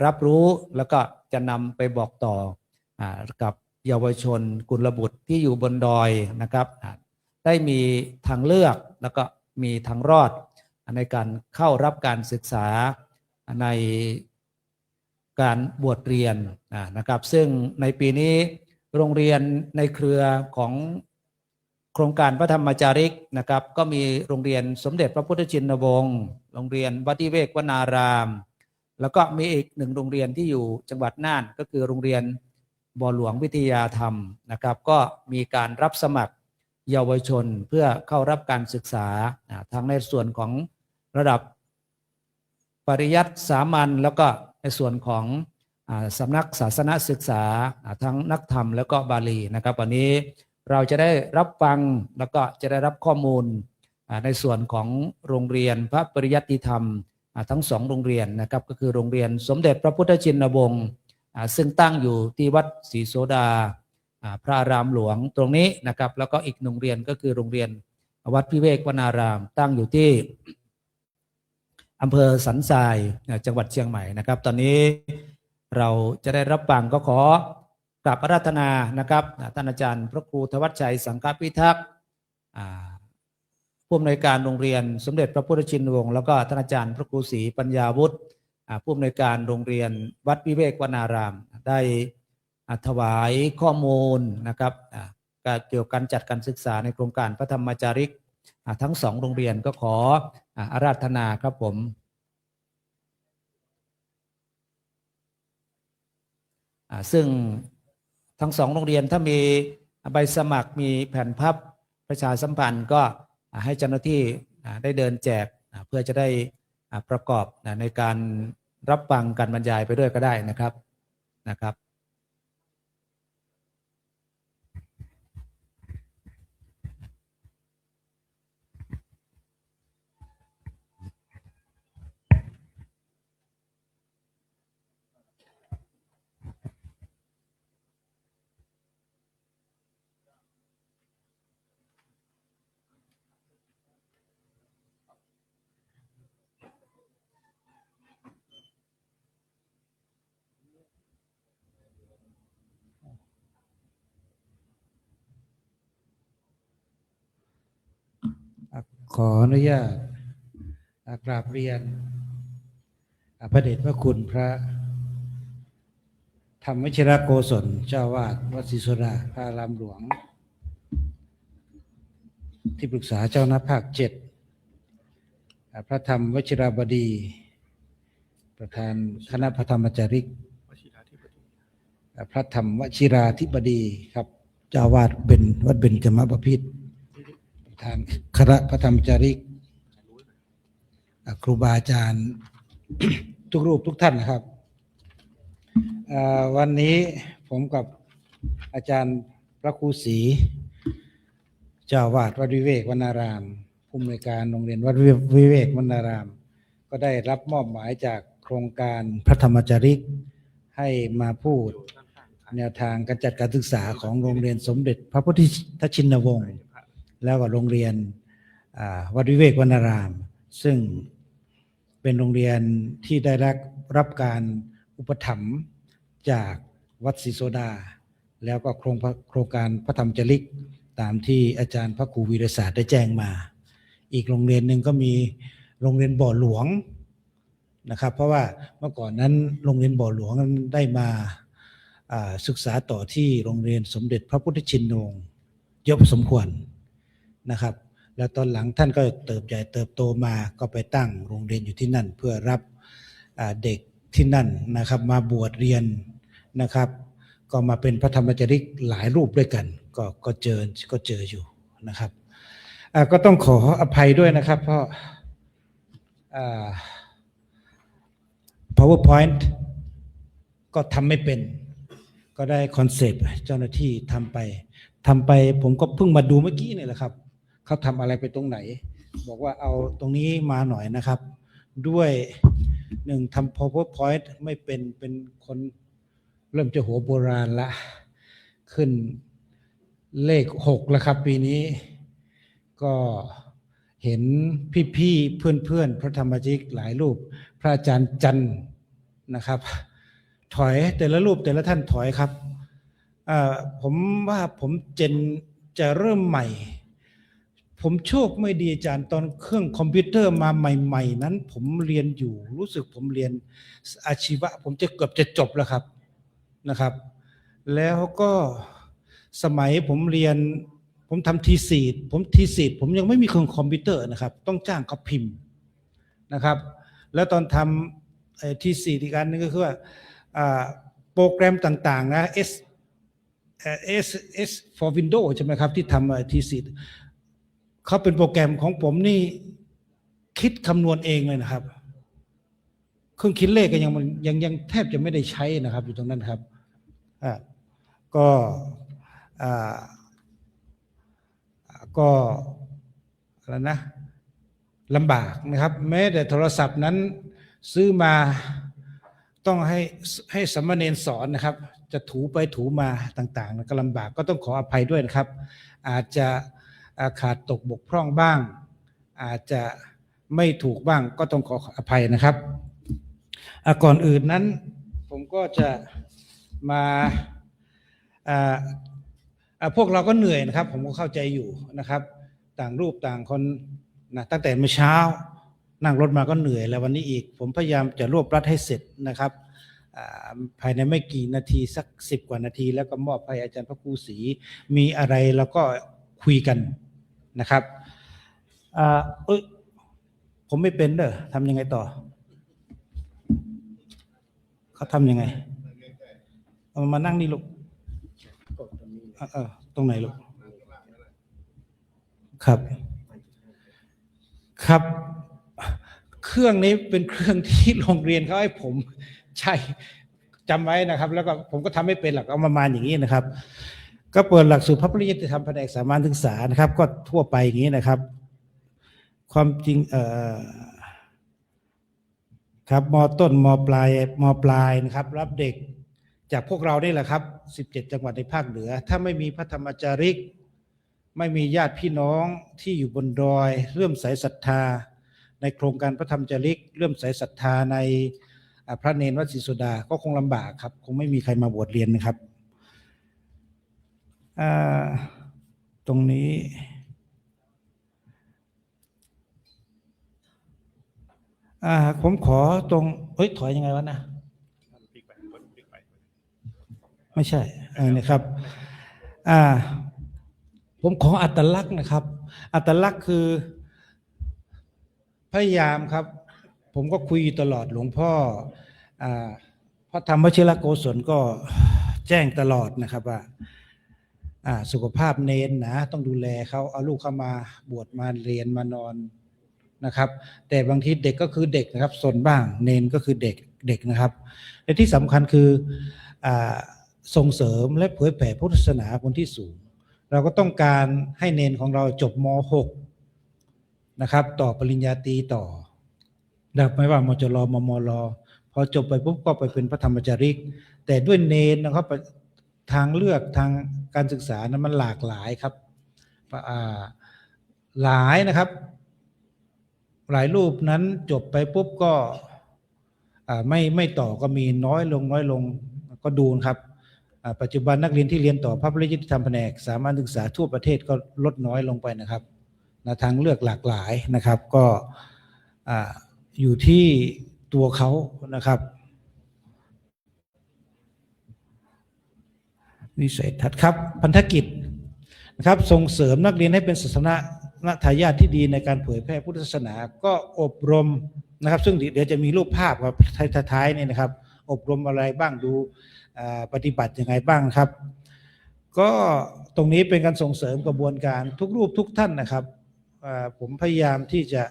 รับรู้แล้วก็จะนำไปบอกต่อกับเยาวชนกุลบุตรที่อยู่บนดอยนะครับได้มีทางเลือกแล้วก็มีทางรอดในการเข้ารับการศึกษาในการบวชเรียนนะครับซึ่งในปีนี้โรงเรียนในเครือของโครงการพระธรรมจาริกนะครับก็มีโรงเรียนสมเด็จพระพุทธชินวงศ์โรงเรียนวัดวิเวกวนารามแล้วก็มีอีก1โรงเรียนที่อยู่จังหวัดน่านก็คือโรงเรียนบ่อหลวงวิทยาธรรมนะครับก็มีการรับสมัครเยาวชนเพื่อเข้ารับการศึกษาทั้งในส่วนของระดับปริยัติสามัญแล้วก็ในส่วนของสำนักศาสนศึกษาทั้งนักธรรมแล้วก็บาลีนะครับวันนี้เราจะได้รับฟังแล้วก็จะได้รับข้อมูลในส่วนของโรงเรียนพระปริยัติธรรมทั้ง2โรงเรียนนะครับก็คือโรงเรียนสมเด็จพระพุทธชินวงศ์ซึ่งตั้งอยู่ที่วัดศรีโสดาพระอารามหลวงตรงนี้นะครับแล้วก็อีกโรงเรียนก็คือโรงเรียนวัดวิเวกวนารามตั้งอยู่ที่อำเภอสันทรายจังหวัดเชียงใหม่นะครับตอนนี้เราจะได้รับฟังก็ขอกราบอาราธนานะครับท่านอาจารย์พระครูธวัชชัยสังฆพิทักษ์ผู้อำนวยการโรงเรียนสมเด็จพระพุทธชินวงศ์แล้วก็ท่านอาจารย์พระครูศรีปัญญาวุฒิผู้อำนวยการโรงเรียนวัดวิเวกวนารามได้ถวายข้อมูลนะครับเกี่ยวกับการจัดการศึกษาในโครงการพระธรรมจาริกทั้ง2โรงเรียนก็ขออาราธนาครับผมซึ่งทั้ง2โรงเรียนถ้ามีใบสมัครมีแผ่นพับประชาสัมพันธ์ก็ให้เจ้าหน้าที่ได้เดินแจกเพื่อจะได้ประกอบในการรับฟังการบรรยายไปด้วยก็ได้นะครับ ขออนุญาตกราบเรียน พระเดชพระคุณพระธรรมวชิรโกศลเจ้าวาดวัดศรีโสดาพระอารามหลวงที่ปรึกษาเจ้าหน้าภาค7พระธรรมวชิราบดีประธานคณะพระธรรมจาริกพระธรรมวชิราธิบดีครับเจ้าวาดเป็นวัดเบญจมบพิตรประธานคณะพระธรรมจาริกครูบาอาจารย์ ทุกรูปทุกท่านนะครับวันนี้ผมกับอาจารย์พระครูศรีเจ้าวาดวัดวิเวกวนารามผู้อำนวยการโรงเรียนวัดวิเวกวนารามก็ได้รับมอบหมายจากโครงการพระธรรมจาริกให้มาพูดแนวทางการจัดการศึกษาของโรงเรียนสมเด็จพระพุทธชินวงศ์แล้วก็โรงเรียนวัดวิเวกวนารามซึ่งเป็นโรงเรียนที่ได้รับการอุปถัมภ์จากวัดศรีโสดาแล้วก็โครงการพระธรรมจาริกตามที่อาจารย์พระครูวีรศาสตร์ได้แจ้งมาอีกโรงเรียนหนึ่งก็มีโรงเรียนบ่อหลวงนะครับเพราะว่าเมื่อก่อนนั้นโรงเรียนบ่อหลวงได้มาศึกษาต่อที่โรงเรียนสมเด็จพระพุทธชินวงศ์เยอะพอสมควรนะครับแล้วตอนหลังท่านก็เติบโตมาก็ไปตั้งโรงเรียนอยู่ที่นั่นเพื่อรับเด็กที่นั่นนะครับมาบวชเรียนนะครับก็มาเป็นพระธรรมจาริกหลายรูปด้วยกันก็เจออยู่นะครับก็ต้องขออภัยด้วยนะครับเพราะPowerPoint ก็ทำไม่เป็นก็ได้คอนเซปต์เจ้าหน้าที่ทำไปผมก็เพิ่งมาดูเมื่อกี้นี่แหละครับเขาทำอะไรไปตรงไหนบอกว่าเอาตรงนี้มาหน่อยนะครับด้วยหนึ่งทำ PowerPoint ไม่เป็นคนเริ่มจะหัวโบราณละขึ้นเลข6แล้วครับปีนี้ก็เห็นพี่ๆเพื่อนๆพระธรรมจาริกหลายรูปพระอาจารย์จันทร์นะครับถอยแต่ละรูปแต่ละท่านถอยครับผมว่าผมจะเริ่มใหม่ผมโชคไม่ดีอาจารย์ตอนเครื่องคอมพิวเตอร์มาใหม่ๆนั้นผมเรียนอยู่รู้สึกผมเรียนอาชีวะผมเกือบจะจบแล้วครับนะครับแล้วก็สมัยผมเรียนผมทำทีสีผมยังไม่มีเครื่องคอมพิวเตอร์นะครับต้องจ้างเขาพิมพ์นะครับแล้วตอนทำทีสีอีกอันนึงก็คือว่าโปรแกรมต่างๆนะ S for Windows ใช่ไหมครับที่ทำทีสีเขาเป็นโปรแกรมของผมนี่คิดคำนวณเองเลยนะครับเครื่องคิดเลขก็ยังแทบจะไม่ได้ใช้นะครับอยู่ตรงนั้นครับก็อะไรนะลำบากนะครับแม้แต่โทรศัพท์นั้นซื้อมาต้องให้สามเณรสอนนะครับจะถูไปถูมาต่างๆก็ลำบากก็ต้องขออภัยด้วยนะครับอาจจะขาดตกบกพร่องบ้างอาจจะไม่ถูกบ้างก็ต้องขออภัยนะครับก่อนอื่นนั้นผมก็จะมาพวกเราก็เหนื่อยนะครับผมก็เข้าใจอยู่นะครับต่างรูปต่างคนนะตั้งแต่เมื่อเช้านั่งรถมาก็เหนื่อยแล้ววันนี้อีกผมพยายามจะรวบรัดให้เสร็จนะครับภายในไม่กี่นาทีสัก10 กว่านาทีแล้วก็มอบให้อาจารย์พระครูศรีมีอะไรแล้วก็คุยกันนะครับผมไม่เป็นทำยังไงต่อเขาทำยังไงเอามานั่งนี่ลูกตรงไหนลูกครับเครื่องนี้เป็นเครื่องที่โรงเรียนเขาให้ผมใช้จำไว้นะครับแล้วก็ผมก็ทำไม่เป็นหรอกเอามาอย่างนี้นะครับก็เปิดหลักสูตรพระปริยติธรรมแผนกสามัญศึกษานะครับก็ทั่วไปอย่างนี้นะครับความจริงครับม.ต้นม.ปลายนะครับรับเด็กจากพวกเรานี่แหละครับ17 จังหวัดในภาคเหนือถ้าไม่มีพระธรรมจาริกไม่มีญาติพี่น้องที่อยู่บนดอยเลื่อมใสศรัทธาในโครงการพระธรรมจาริกเลื่อมใสศรัทธาในพระเนรวัดศรีโสดาก็คงลำบากครับคงไม่มีใครมาบวชเรียนนะครับตรงนี้ ผมขอตรงถอยยังไงวะนะไม่ใช่นะครับผมขออัตลักษณ์นะครับ อัตลักษณ์คือพยายามครับ ผมก็คุยตลอดหลวงพ่อพระธรรมวชิรโกศลก็แจ้งตลอดนะครับว่าสุขภาพเนนนะต้องดูแลเขาเอาลูกเข้ามาบวชมาเรียนมานอนนะครับแต่บางทีเด็กก็คือเด็กนะครับสนบ้างเนนก็คือเด็กนะครับและที่สำคัญคือส่งเสริมและเผยแผ่พุทธศาสนาคนที่สูงเราก็ต้องการให้เนนของเราจบม.6 นะครับต่อปริญญาตรีต่อไม่ว่ามจรมรพอจบไปปุ๊บก็ไปเป็นพระธรรมจาริกแต่ด้วยเนนนะครับทางเลือกทางการศึกษานั้นมันหลากหลายครับหลายนะครับหลายรูปนั้นจบไปปุ๊บก็ไม่ต่อก็มีน้อยลงก็ดูครับปัจจุบันนักเรียนที่เรียนต่อพระปริยัติธรรมแผนกสามัญศึกษาทั่วประเทศก็ลดน้อยลงไปนะครับทางเลือกหลากหลายนะครับก็อยู่ที่ตัวเขานะครับวิสัยทัศน์ครับพันธกิจนะครับส่งเสริมนักเรียนให้เป็นศาสนทายาทที่ดีในการเผยแพร่พุทธศาสนาก็อบรมนะครับซึ่งเดี๋ยวจะมีรูปภาพครับท้ายนี่นะครับอบรมอะไรบ้างดูปฏิบัติยังไงบ้างครับก็ตรงนี้เป็นการส่งเสริมกระบวนการทุกรูปทุกท่านนะครับผมพยายามที่จะ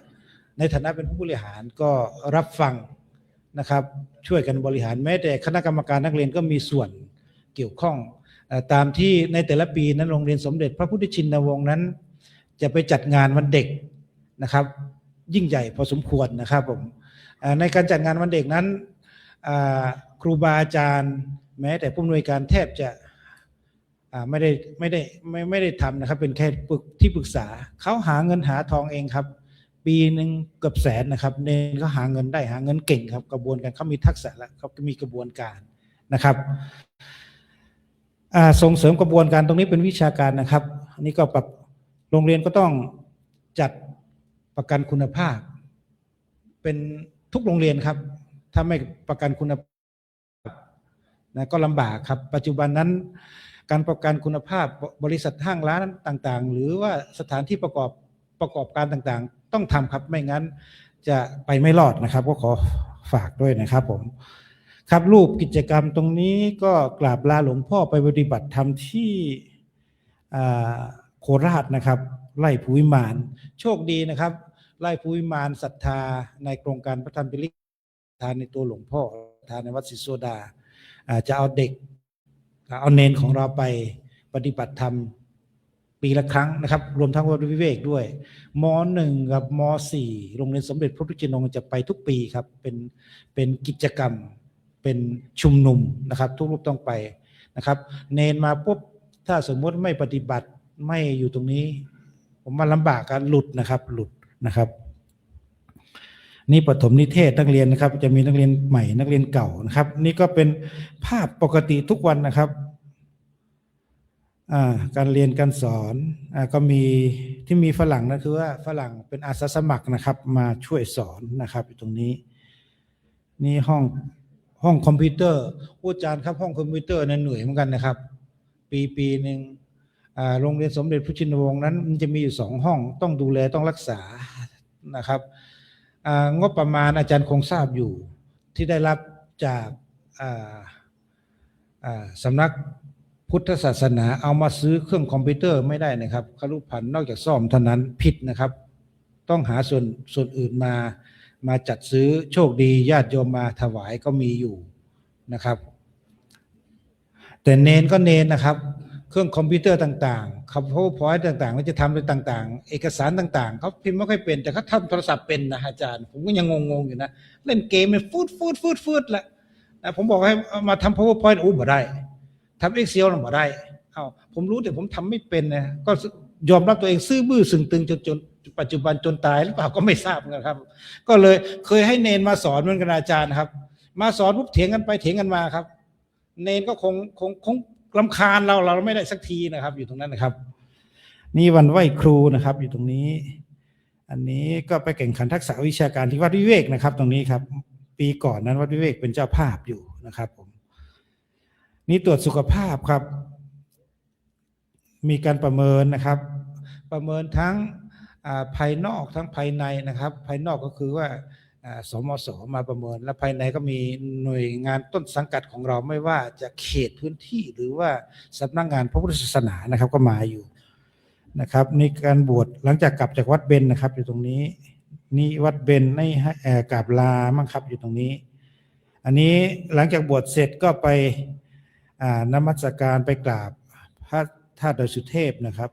ในฐานะเป็นผู้บริหารก็รับฟังนะครับช่วยกันบริหารแม้แต่คณะกรรมการนักเรียนก็มีส่วนเกี่ยวข้องตามที่ในแต่ละปีนั้นโรงเรียนสมเด็จพระพุทธชินวงศ์นั้นจะไปจัดงานวันเด็กนะครับยิ่งใหญ่พอสมควรนะครับผมในการจัดงานวันเด็กนั้นครูบาอาจารย์แม้แต่ผู้อำนวยการแทบจะไม่ได้ทำนะครับเป็นแค่ที่ปรึกษาเขาหาเงินหาทองเองครับปีหนึ่งเกือบแสนนะครับเนนเขาหาเงินได้หาเงินเก่งครับกระบวนการเขามีทักษะแล้วเขามีกระบวนการนะครับส่งเสริมกระบวนการตรงนี้เป็นวิชาการนะครับอันนี้ก็ปรับโรงเรียนก็ต้องจัดประกันคุณภาพเป็นทุกโรงเรียนครับถ้าไม่ประกันคุณภาพนะก็ลำบากครับปัจจุบันนั้นการประกันคุณภาพบริษัทห้างร้านต่างๆหรือว่าสถานที่ประกอบการต่างๆต้องทำครับไม่งั้นจะไปไม่รอดนะครับก็ขอฝากด้วยนะครับผมครับรูปกิจกรรมตรงนี้ก็กราบลาหลวงพ่อไปปฏิบัติธรรมที่โคราชนะครับไร่ภูวิมานโชคดีนะครับไร่ภูวิมานศรัทธาในโครงการพระธรรมปิฎกทานในตัวหลวงพ่อทานในวัดศรีโสดาจะเอาเด็กเอาเนนของเราไปปฏิบัติธรรมปีละครั้งนะครับรวมทั้งวัดวิเวกด้วยม.1 กับม.4 โรงเรียนสมเด็จพระพุทธชินวงศ์จะไปทุกปีครับเป็นกิจกรรมเป็นชุมนุมนะครับทุกรูปต้องไปนะครับเนนมาปุ๊บถ้าสมมติไม่ปฏิบัติไม่อยู่ตรงนี้ผมมาลำบากการหลุดนะครับนี่ปฐมนิเทศนักเรียนนะครับจะมีนักเรียนใหม่นักเรียนเก่านะครับนี่ก็เป็นภาพปกติทุกวันนะครับการเรียนการสอนก็มีที่มีฝรั่งนะคือว่าฝรั่งเป็นอาสาสมัครนะครับมาช่วยสอนนะครับอยู่ตรงนี้นี่ห้องคอมพิวเตอร์อาจารย์ครับห้องคอมพิวเตอร์นั้นเหนื่อยเหมือนกันนะครับปีหนึ่งโรงเรียนสมเด็จพระชินวงศ์นั้นมันจะมีอยู่2 ห้องต้องดูแลต้องรักษานะครับงบประมาณอาจารย์คงทราบอยู่ที่ได้รับจากสำนักพุทธศาสนาเอามาซื้อเครื่องคอมพิวเตอร์ไม่ได้นะครับครุพันธ์นอกจากซ่อมเท่านั้นผิดนะครับต้องหาส่วนอื่นมาจัดซื้อโชคดีญาติโยมมาถวายก็มีอยู่นะครับแต่เนนก็เนนนะครับเครื่องคอมพิวเตอร์ต่างๆเขาพอยต์ต่างๆแล้วจะทำอะไรต่างๆเอกสารต่างๆเขาพิมพ์ไม่ค่อยเป็นแต่เขาทำโทรศัพท์เป็นนะอาจารย์ผมก็ยังงงๆอยู่นะเล่นเกมมันฟืดแหละผมบอกให้มาทำ PowerPoint บ่ได้ทำ Excel บ่ได้ผมรู้แต่ผมทำไม่เป็นนะก็ยอมรับตัวเองซื่อบื้อสึงตึงจนปัจจุบันจนตายหรือเปล่าก็ไม่ทราบนะครับก็เลยเคยให้เนนมาสอนเหมือนกันอาจารย์นะครับมาสอนปุ๊บเถียงกันไปเถียงกันมาครับเนนก็คงรำคาญเราไม่ได้สักทีนะครับอยู่ตรงนั้นนะครับนี่วันไหว้ครูนะครับอยู่ตรงนี้ อันนี้ก็ไปแข่งขันทักษะวิชาการที่วัดวิเวกนะครับตรงนี้ครับปีก่อนนั้นวัดวิเวกเป็นเจ้าภาพอยู่นะครับผมนี่ตรวจสุขภาพครับมีการประเมินนะครับประเมินทั้งภายนอกทั้งภายในนะครับภายนอกก็คือว่าสมสมาประเมินและภายในก็มีหน่วยงานต้นสังกัดของเราไม่ว่าจะเขตพื้นที่หรือว่าสำนักงานพระพุทธศาสนานะครับก็มาอยู่นะครับในการบวชหลังจากกลับจากวัดเบญนะครับอยู่ตรงนี้นี่วัดเบญในกราบลามั่งครับอยู่ตรงนี้อันนี้หลังจากบวชเสร็จก็ไปนมัสการไปกราบพระธาตุดอยสุเทพนะครับ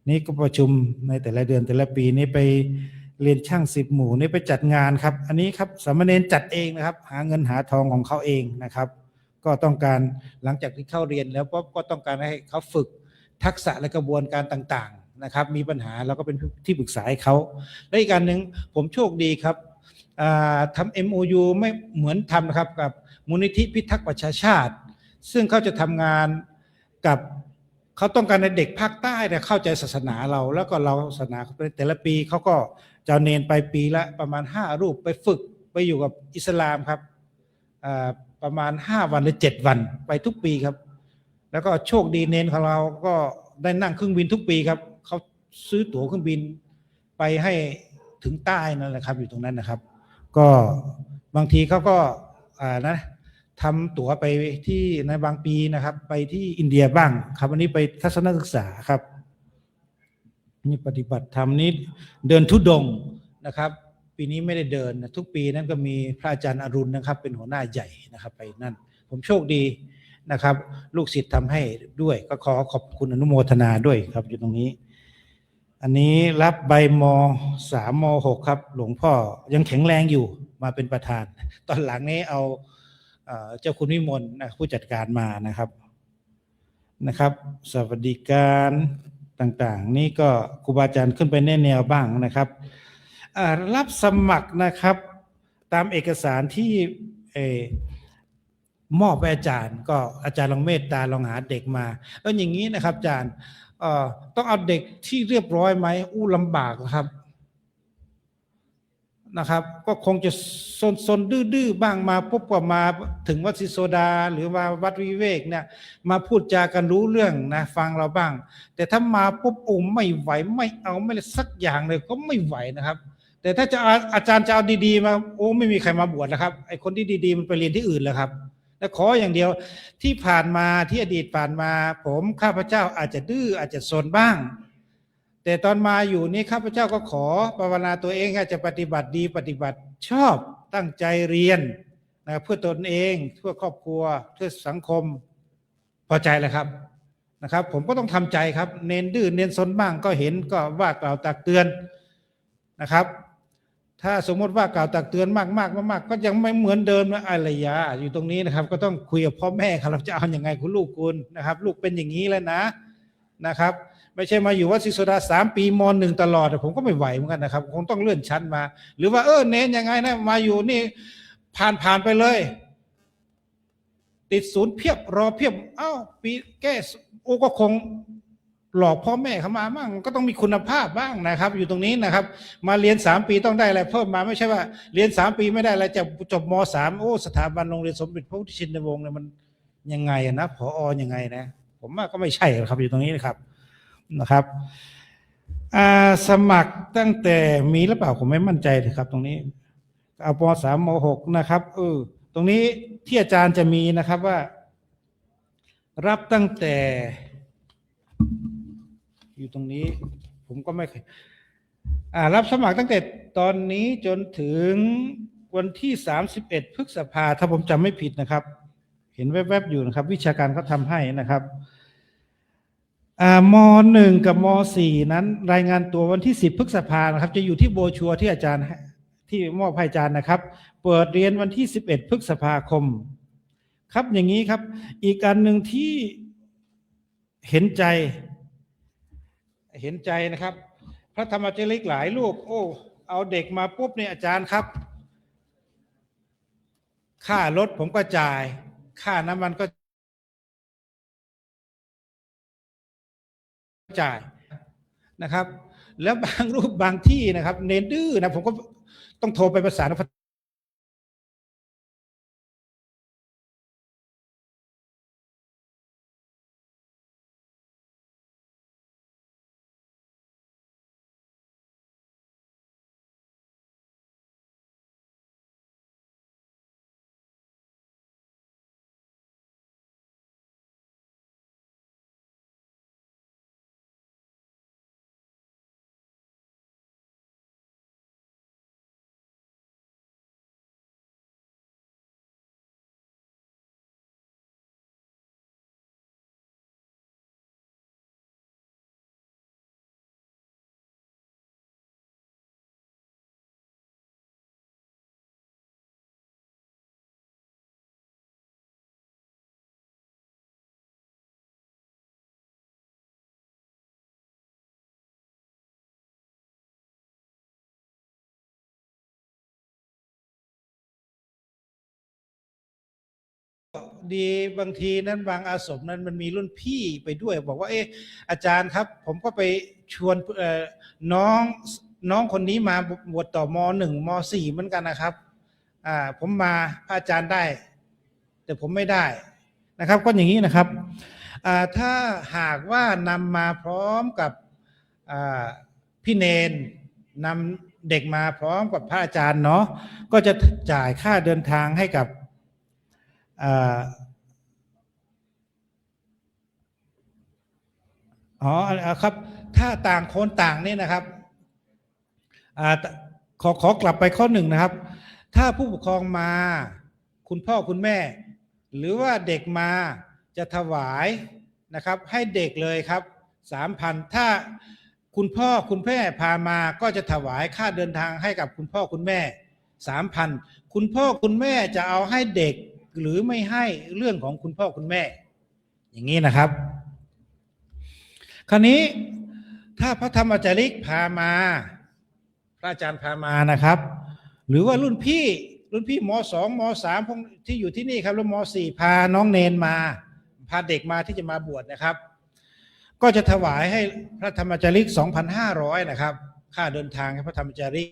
นี่ก็ประชุมในแต่ละเดือนแต่ละปีนี้ไปเรียนช่าง10 หมู่นี่ไปจัดงานครับอันนี้ครับสามเณรจัดเองนะครับหาเงินหาทองของเขาเองนะครับก็ต้องการหลังจากที่เข้าเรียนแล้วก็ต้องการให้เขาฝึกทักษะและกระบวนการต่างๆนะครับมีปัญหาเราก็เป็นที่ปรึกษาให้เขาและอีกการหนึ่งผมโชคดีครับทำ MOU ไม่เหมือนทำนะครับกับมูลนิธิพิทักษ์ประชาชาติซึ่งเขาจะทำงานกับเขาต้องการในเด็กภาคใต้เนี่ยเข้าใจศาสนาเราแล้วก็เราศาสนาแต่ละปีเขาก็จะเนนไปปีละประมาณ5 รูปไปฝึกไปอยู่กับอิสลามครับประมาณ5 วันหรือ7 วันไปทุกปีครับแล้วก็โชคดีเนนของเราก็ได้นั่งเครื่องบินทุกปีครับเขาซื้อตั๋วเครื่องบินไปให้ถึงใต้นั่นแหละครับอยู่ตรงนั้นนะครับก็บางทีเขาก็ทำตั๋วไปที่ในบางปีนะครับไปที่อินเดียบ้างครับวันนี้ไปทัศนศึกษาครับนี่ปฏิบัติธรรมนี้เดินธุดงค์นะครับปีนี้ไม่ได้เดินนะทุกปีนั้นก็มีพระอาจารย์อรุณนะครับเป็นหัวหน้าใหญ่นะครับไปนั่นผมโชคดีนะครับลูกศิษย์ทำให้ด้วยก็ขอขอบคุณอนุโมทนาด้วยครับอยู่ตรงนี้อันนี้รับใบม.3 ม.6 ครับหลวงพ่อยังแข็งแรงอยู่มาเป็นประธานตอนหลังนี้เอาเจ้าคุณวิมลนะผู้จัดการมานะครับสวัสดิการต่างๆนี่ก็ครูบาอาจารย์ขึ้นไปแนวบ้างนะครับรับสมัครนะครับตามเอกสารที่มอบไปอาจารย์ก็อาจารย์ลองเมตตาลองหาเด็กมาแล้วอย่างนี้นะครับอาจารย์ต้องเอาเด็กที่เรียบร้อยไหมลำบากนะครับก็คงจะซนดื้อบ้างมาปุ๊บก็มาถึงวัดศรีโสดาหรือว่าวัดวิเวกเนี่ยมาพูดจากันรู้เรื่องนะฟังเราบ้างแต่ถ้ามาปุ๊บไม่ไหวไม่เอาไม่เลยสักอย่างเลยก็ไม่ไหวนะครับแต่ถ้าจะอาจารย์จะเอาดีๆมาไม่มีใครมาบวชแล้วครับไอ้คนที่ดีๆมันไปเรียนที่อื่นแล้วครับและขออย่างเดียวที่ผ่านมาที่อดีตผ่านมาผมข้าพเจ้าอาจจะดื้ออาจจะซนบ้างแต่ตอนมาอยู่นี้ข้าพเจ้าก็ขอภาวนาตัวเองจะปฏิบัติดีปฏิบัติชอบตั้งใจเรียนนะเพื่อตนเองเพื่อครอบครัวเพื่อสังคมพอใจแล้วครับนะครับผมก็ต้องทำใจครับเน้นดื้อเน้นซนบ้างก็เห็นก็ว่ากล่าวตักเตือนนะครับถ้าสมมติว่ากล่าวตักเตือนมากก็ยังไม่เหมือนเดิมนะอะไรยาอยู่ตรงนี้นะครับก็ต้องคุยกับพ่อแม่ครับเราจะเอาอย่างไงคุณลูกคุณนะครับลูกเป็นอย่างนี้แล้วนะครับไม่ใช่มาอยู่วัดศรีโสดา3 ปีม.1 ตลอดผมก็ไม่ไหวเหมือนกันนะครับคงต้องเลื่อนชั้นมาหรือว่าเน้นยังไงนะมาอยู่นี่ผ่านไปเลยติดศูนย์เพียบรอเพียบปีแก้ก็คงหลอกพ่อแม่เขามาบ้างก็ต้องมีคุณภาพบ้างนะครับอยู่ตรงนี้นะครับมาเรียน3 ปีต้องได้อะไรเพิ่มมาไม่ใช่ว่าเรียน3 ปีไม่ได้อะไรจะจบม.3สถาบันโรงเรียนสมเด็จพระพุทธชินวงศ์เนี่ยมันยังไงนะผอ.ยังไงนะผมว่าก็ไม่ใช่ครับอยู่ตรงนี้นะครับสมัครตั้งแต่มีหรือเปล่าผมไม่มั่นใจเลยครับตรงนี้เอาม.3 ม.6 นะครับตรงนี้ที่อาจารย์จะมีนะครับว่ารับตั้งแต่อยู่ตรงนี้ผมก็ไม่เคยรับสมัครตั้งแต่ตอนนี้จนถึงวันที่31 พฤษภาถ้าผมจำไม่ผิดนะครับเห็นแวบๆอยู่นะครับวิชาการเขาทำให้นะครับม.1 กับม.4 นั้นรายงานตัววันที่10 พฤษภานะครับจะอยู่ที่โบชัวที่อาจารย์ที่มอบให้อาจารย์นะครับเปิดเรียนวันที่11 พฤษภาคมครับอย่างนี้ครับอีกอันหนึ่งที่เห็นใจนะครับพระธรรมจาริกหลายรูปเอาเด็กมาปุ๊บเนี่ยอาจารย์ครับค่ารถผมก็จ่ายค่าน้ำมันก็จ่ายนะครับ แล้วบางรูปบางที่นะครับเนนดื้อนะผมก็ต้องโทรไปประสานกับดีบางทีนั้นบางอาสมนั้นมันมีรุ่นพี่ไปด้วยบอกว่าอาจารย์ครับผมก็ไปชวนน้องคนนี้มาบวชต่อม.1 ม.4เหมือนกันนะครับผมมาพระอาจารย์ได้แต่ผมไม่ได้นะครับก็อย่างนี้นะครับถ้าหากว่านำมาพร้อมกับพี่เนนนำเด็กมาพร้อมกับพระอาจารย์เนาะก็จะจ่ายค่าเดินทางให้กับครับถ้าต่างคนต่างนี่นะครับขอกลับไปข้อหนึ่งนะครับถ้าผู้ปกครองมาคุณพ่อคุณแม่หรือว่าเด็กมาจะถวายนะครับให้เด็กเลยครับ 3,000 ถ้าคุณพ่อคุณแม่พามาก็จะถวายค่าเดินทางให้กับคุณพ่อคุณแม่ 3,000 คุณพ่อคุณแม่จะเอาให้เด็กหรือไม่ให้เรื่องของคุณพ่อคุณแม่อย่างนี้นะครับคราวนี้ถ้าพระธรรมจาริกพามาพระอาจารย์พามานะครับหรือว่ารุ่นพี่ม.2 ม.3 พวกที่อยู่ที่นี่ครับแล้วม.4 พาน้องเนนมาพาเด็กมาที่จะมาบวชนะครับก็จะถวายให้พระธรรมจาริก 2,500 นะครับค่าเดินทางให้พระธรรมจาริก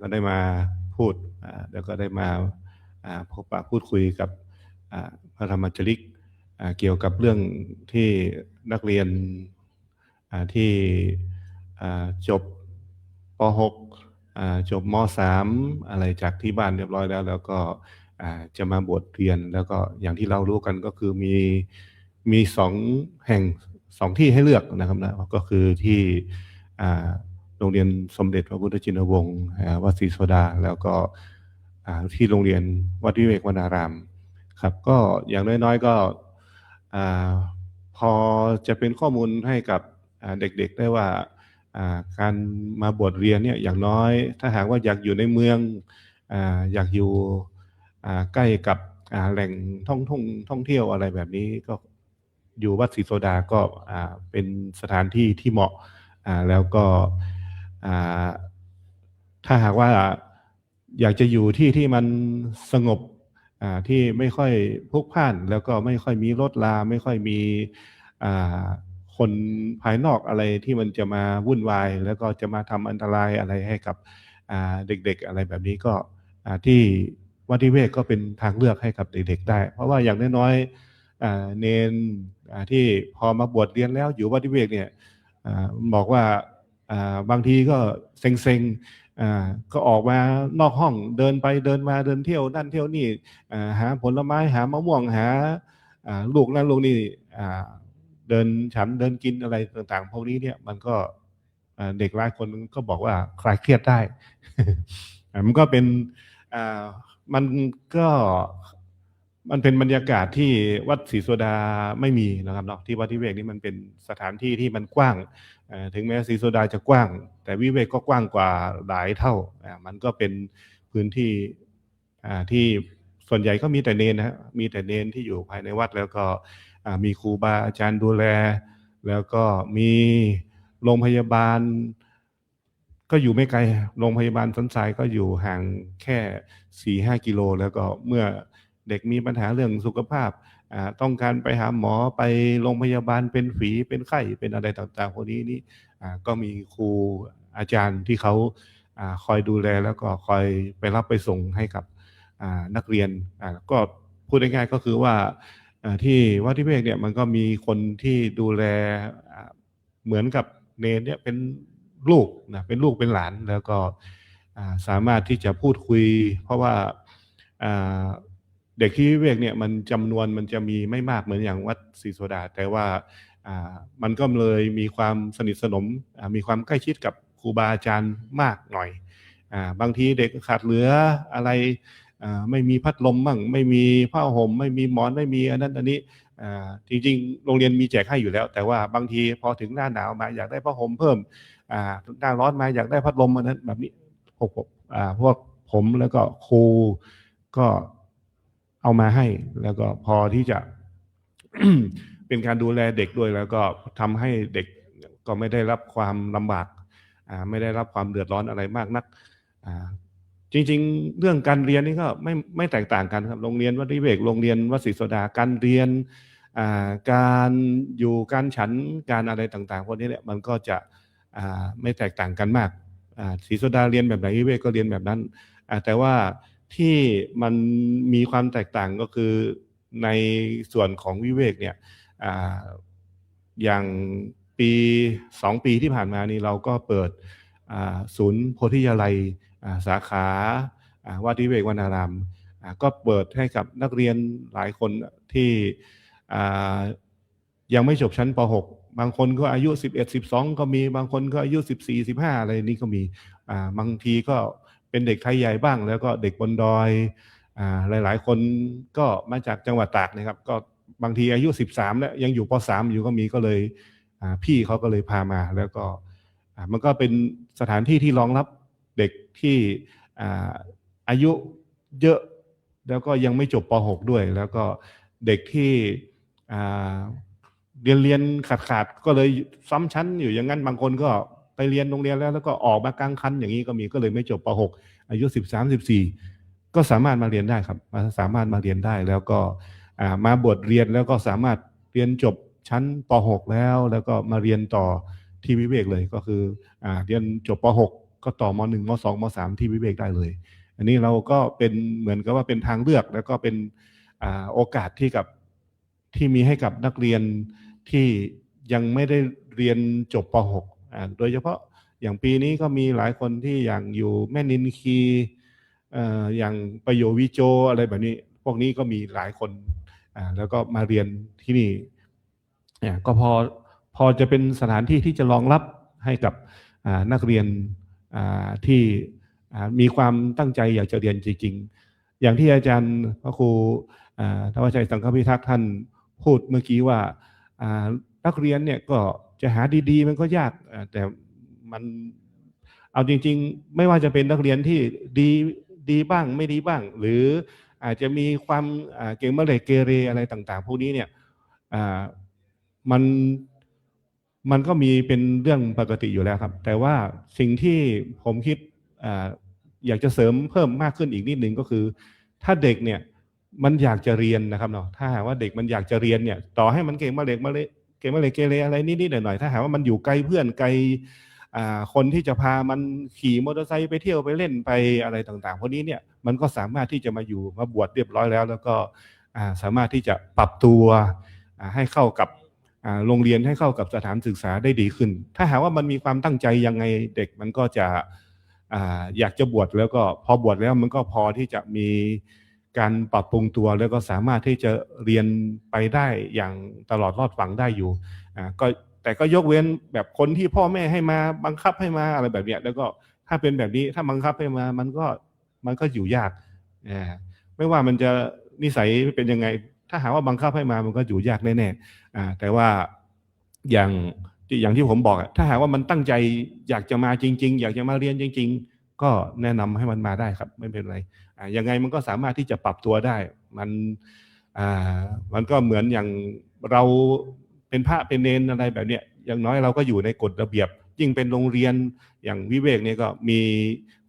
ก็ได้มาพูดแล้วก็ได้มาพบปะพูดคุยกับพระธรรมจาริกเกี่ยวกับเรื่องที่นักเรียนที่จบป .6 จบม .3 อะไรจากที่บ้านเรียบร้อยแล้วก็จะมาบวชเรียนแล้วก็อย่างที่เรารู้กันก็คือมี2 แห่ง 2 ที่ให้เลือกนะครับนะก็คือที่ โรงเรียนสมเด็จพระพุทธชินวงศ์วัดศรีโสดาแล้วก็ที่โรงเรียนวัดวิเวกวนารามครับก็อย่างน้อยๆก็พอจะเป็นข้อมูลให้กับเด็กๆได้ว่าการมาบวชเรียนเนี่ยอย่างน้อยถ้าหากว่าอยากอยู่ในเมืองอยากอยู่ใกล้กับแหล่งท่องเที่ยวอะไรแบบนี้ก็อยู่วัดศรีโสดาก็เป็นสถานที่ที่เหมาะแล้วก็ถ้าหากว่าอยากจะอยู่ที่มันสงบที่ไม่ค่อยพลุกพล่านแล้วก็ไม่ค่อยมีรถราไม่ค่อยมีคนภายนอกอะไรที่มันจะมาวุ่นวายแล้วก็จะมาทำอันตรายอะไรให้กับเด็กๆอะไรแบบนี้ก็ที่วัดวิเวกก็เป็นทางเลือกให้กับเด็กๆได้เพราะว่าอย่างน้อยๆเนนที่พอมาบวชเรียนแล้วอยู่วัดวิเวกเนี่ยบอกว่าบางทีก็เซ็งๆก็ออกมานอกห้องเดินไปเดินมาเดินเที่ยวนั่นเที่ยวนี่หาผลไม้หามะม่วงหาลูกนั่นลูกนี่เดินฉันเดินกินอะไรต่างๆพวกนี้เนี่ยมันก็เด็กหลายคนก็บอกว่าคลายเครียดได้ มันก็เป็นมันเป็นบรรยากาศที่วัดศรีโสดาไม่มีนะครับเนาะที่วัดวิเวกนี่มันเป็นสถานที่ที่มันกว้างถึงแม้ศรีโสดาจะกว้างแต่วิเวกก็กว้างกว่าหลายเท่ามันก็เป็นพื้นที่ที่ส่วนใหญ่ก็มีแต่เนนนะมีแต่เนนที่อยู่ภายในวัดแล้วก็มีครูบาอาจารย์ดูแลแล้วก็มีโรงพยาบาลก็อยู่ไม่ไกลโรงพยาบาลสันทรายก็อยู่ห่างแค่ 4-5 กิโลแล้วก็เมื่อเด็กมีปัญหาเรื่องสุขภาพต้องการไปหาหมอไปโรงพยาบาลเป็นฝีเป็นไข้เป็นอะไรต่างๆพวกนี้นี่ก็มีครูอาจารย์ที่เขาคอยดูแลแล้วก็คอยไปรับไปส่งให้กับนักเรียนก็พูดง่ายๆก็คือว่าที่วัดวิเวกเนี่ยมันก็มีคนที่ดูแลเหมือนกับเนรเนี่ยเป็นลูกนะเป็นลูกเป็นหลานแล้วก็สามารถที่จะพูดคุยเพราะว่าเด็กที่วิเวกเนี่ยมันจำนวนมันจะมีไม่มากเหมือนอย่างวัดศรีโสดาแต่ว่ามันก็เลยมีความสนิทสนมมีความใกล้ชิดกับครูบาอาจารย์มากหน่อยบางทีเด็กขาดเหลืออะไรไม่มีพัดลมบ้างไม่มีผ้าห่มไม่มีหมอนไม่มีอันนั้นอันนี้จริงๆโรงเรียนมีแจกให้อยู่แล้วแต่ว่าบางทีพอถึงหน้าหนาวมาอยากได้ผ้าห่มเพิ่มหน้าร้อนมาอยากได้พัดลมอันนั้นแบบนี้พวกผมแล้วก็ครูก็เอามาให้แล้วก็พอที่จะ เป็นการดูแลเด็กด้วยแล้วก็ทำให้เด็กก็ไม่ได้รับความลำบากไม่ได้รับความเดือดร้อนอะไรมากนักจริงๆเรื่องการเรียนนี่ก็ไม่แตกต่างกันครับโรงเรียนวัดวิเวกโรงเรียนวัดศรีโสดาการเรียนการอยู่การฉันการอะไรต่างๆพวกนี้เนี่ยมันก็จะไม่แตกต่างกันมากศรีโสดาเรียนแบบไหนวิเวกก็เรียนแบบนั้นแต่ว่าที่มันมีความแตกต่างก็คือในส่วนของวิเวกเนี่ยอย่าง2 ปีที่ผ่านมานี่เราก็เปิดศูนย์โพธิยาลัยสาขาวัดวิเวกวนารามก็เปิดให้กับนักเรียนหลายคนที่ยังไม่จบชั้นป .6 บางคนก็อายุ11-12ก็มีบางคนก็อายุ14-15อะไรนี้ก็มีบางทีก็เป็นเด็กไทยใหญ่บ้างแล้วก็เด็กบนดอยหลายๆคนก็มาจากจังหวัดตากนะครับก็บางทีอายุ13แล้วยังอยู่ป .3 อยู่ก็มีก็เลยพี่เขาก็เลยพามาแล้วก็มันก็เป็นสถานที่ที่รองรับเด็กที่อายุเยอะแล้วก็ยังไม่จบป .6 ด้วยแล้วก็เด็กที่เรียนขาดก็เลยซ้ำชั้นอยู่อย่างนั้นบางคนก็ไปเรียนโรงเรียนแล้วก็ออกมากลางคันอย่างนี้ก็มีก็เลยไม่จบป .6 อายุ13-14ก็สามารถมาเรียนได้ครับสามารถมาเรียนได้แล้วก็มาบวชเรียนแล้วก็สามารถเรียนจบชั้นป .6 แล้วก็มาเรียนต่อที่วิเวกเลยก็คือเรียนจบป .6 ก็ต่อม .1 ม .2 ม .3 ที่วิเวกได้เลยอันนี้เราก็เป็นเหมือนกับว่าเป็นทางเลือกแล้วก็เป็นโอกาสที่มีให้กับนักเรียนที่ยังไม่ได้เรียนจบป .6 โดยเฉพาะอย่างปีนี้ก็มีหลายคนที่อย่างอยู่แม่นินคีอย่างประโยวิโจอะไรแบบนี้พวกนี้ก็มีหลายคนแล้วก็มาเรียนที่นี่ก็พอจะเป็นสถานที่ที่จะรองรับให้กับ นักเรียนที่มีความตั้งใจอยากจะเรียนจริงๆอย่างที่อาจารย์พระครูธวัชชัยสังฆพิทักษ์ท่านพูดเมื่อกี้ว่านักเรียนเนี่ยก็จะหาดีๆมันก็ยากแต่มันเอาจริงๆไม่ว่าจะเป็นนักเรียนที่ดีบ้างไม่ดีบ้างหรืออาจจะมีความเก่งเมื่อไหร่เกเรอะไรต่างๆพวกนี้เนี่ยมันก็มีเป็นเรื่องปกติอยู่แล้วครับแต่ว่าสิ่งที่ผมคิดอยากจะเสริมเพิ่มมากขึ้นอีกนิดนึงก็คือถ้าเด็กเนี่ยมันอยากจะเรียนนะครับเนาะถ้าหากว่าเด็กมันอยากจะเรียนเนี่ยต่อให้มันเก่งเมื่อไหร่เก่งเมื่อไหร่เกเรอะไรนิดๆหน่อยๆถ้าหากว่ามันอยู่ไกลเพื่อนไกลคนที่จะพามันขี่มอเตอร์ไซค์ไปเที่ยวไปเล่นไปอะไรต่างๆพวกนี้เนี่ยมันก็สามารถที่จะมาบวชเรียบร้อยแล้วก็สามารถที่จะปรับตัวให้เข้ากับโรงเรียนให้เข้ากับสถานศึกษาได้ดีขึ้นถ้าหากว่ามันมีความตั้งใจยังไงเด็กมันก็จะอยากจะบวชแล้วก็พอบวชแล้วมันก็พอที่จะมีการปรับปรุงตัวแล้วก็สามารถที่จะเรียนไปได้อย่างตลอดรอดฝั่งได้อยู่แต่ก็ยกเว้นแบบคนที่พ่อแม่ให้มาบังคับให้มาอะไรแบบเนี้ยแล้วก็ถ้าเป็นแบบนี้ถ้าบังคับให้มามันก็อยู่ยากไม่ว่ามันจะนิสัยเป็นยังไงถ้าหากว่าบังคับให้มามันก็อยู่ยากแน่ๆแต่ว่าอย่างที่ผมบอกถ้าหากว่ามันตั้งใจอยากจะมาจริงๆอยากจะมาเรียนจริงๆก็แนะนำให้มันมาได้ครับไม่เป็นไรยังไงมันก็สามารถที่จะปรับตัวได้มันก็เหมือนอย่างเราเป็นพระเป็นเนรอะไรแบบเนี้ยอย่างน้อยเราก็อยู่ในกฎระเบียบยิ่งเป็นโรงเรียนอย่างวิเวกเนี่ยก็มี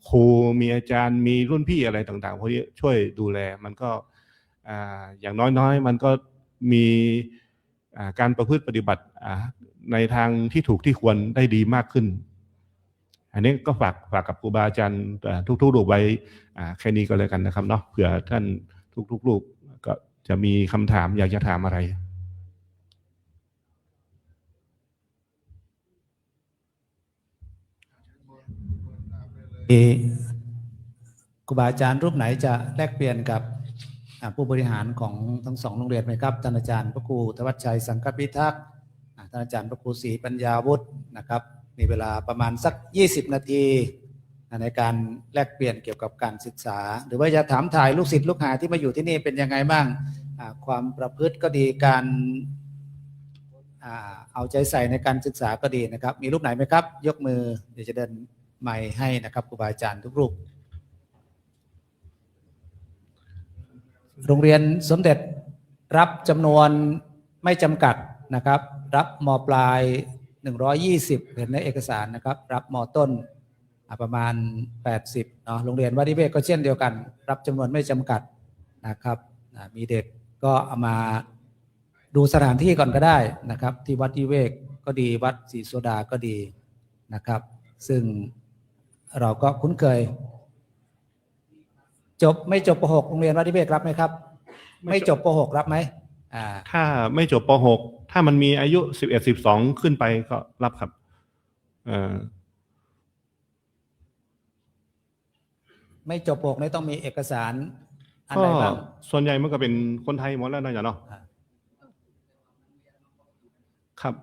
ครูมีอาจารย์มีรุ่นพี่อะไรต่างๆพวกนี้ช่วยดูแลมันก็อย่างน้อยๆมันก็มีการประพฤติปฏิบัติในทางที่ถูกที่ควรได้ดีมากขึ้นอันนี้ก็ฝากกับครูบาอาจารย์ทุกๆรูปไว้แค่นี้ก็แล้วกันนะครับเนาะเผื่อท่านทุกๆรูปก็จะมีคำถามอยากจะถามอะไรครูบาอาจารย์รูปไหนจะแลกเปลี่ยนกับผู้บริหารของทั้งสองโรงเรียนไหมครับท่านอาจารย์พระครูธวัชชัยสังฆพิทักษ์ท่านอาจารย์พระครูศรีปัญญาวุฒินะครับมีเวลาประมาณสัก20 นาทีในการแลกเปลี่ยนเกี่ยวกับการศึกษาหรือว่าจะถามถ่ายลูกศิษย์ลูกหาที่มาอยู่ที่นี่เป็นยังไงบ้างความประพฤติก็ดีการเอาใจใส่ในการศึกษาก็ดีนะครับมีรูปไหนไหมครับยกมือเดี๋ยวจะเดินไมค์ให้นะครับครูบาอาจารย์ทุกรูปโรงเรียนสมเด็จรับจำนวนไม่จำกัดนะครับรับม.ปลาย120เห็นในเอกสารนะครับรับม.ต้นประมาณ80เนาะโรงเรียนวัดวิเวกก็เช่นเดียวกันรับจำนวนไม่จำกัดนะครับมีเด็กก็เอามาดูสถานที่ก่อนก็ได้นะครับที่วัดวิเวกก็ดีวัดศรีโสดาก็ดีนะครับซึ่งเราก็คุ้นเคยไม่จบป .6 โรงเรียนวัดวิเวกรับไหมครับไม่จบป .6 รับไหมถ้าไม่จบป .6 ถ้ามันมีอายุ11-12ขึ้นไปก็รับครับไม่จบป .6 นี่ต้องมีเอกสารอันไหนบ้างส่วนใหญ่มันก็เป็นคนไทยหมดแล้วนะจ๊ะเนาะครับ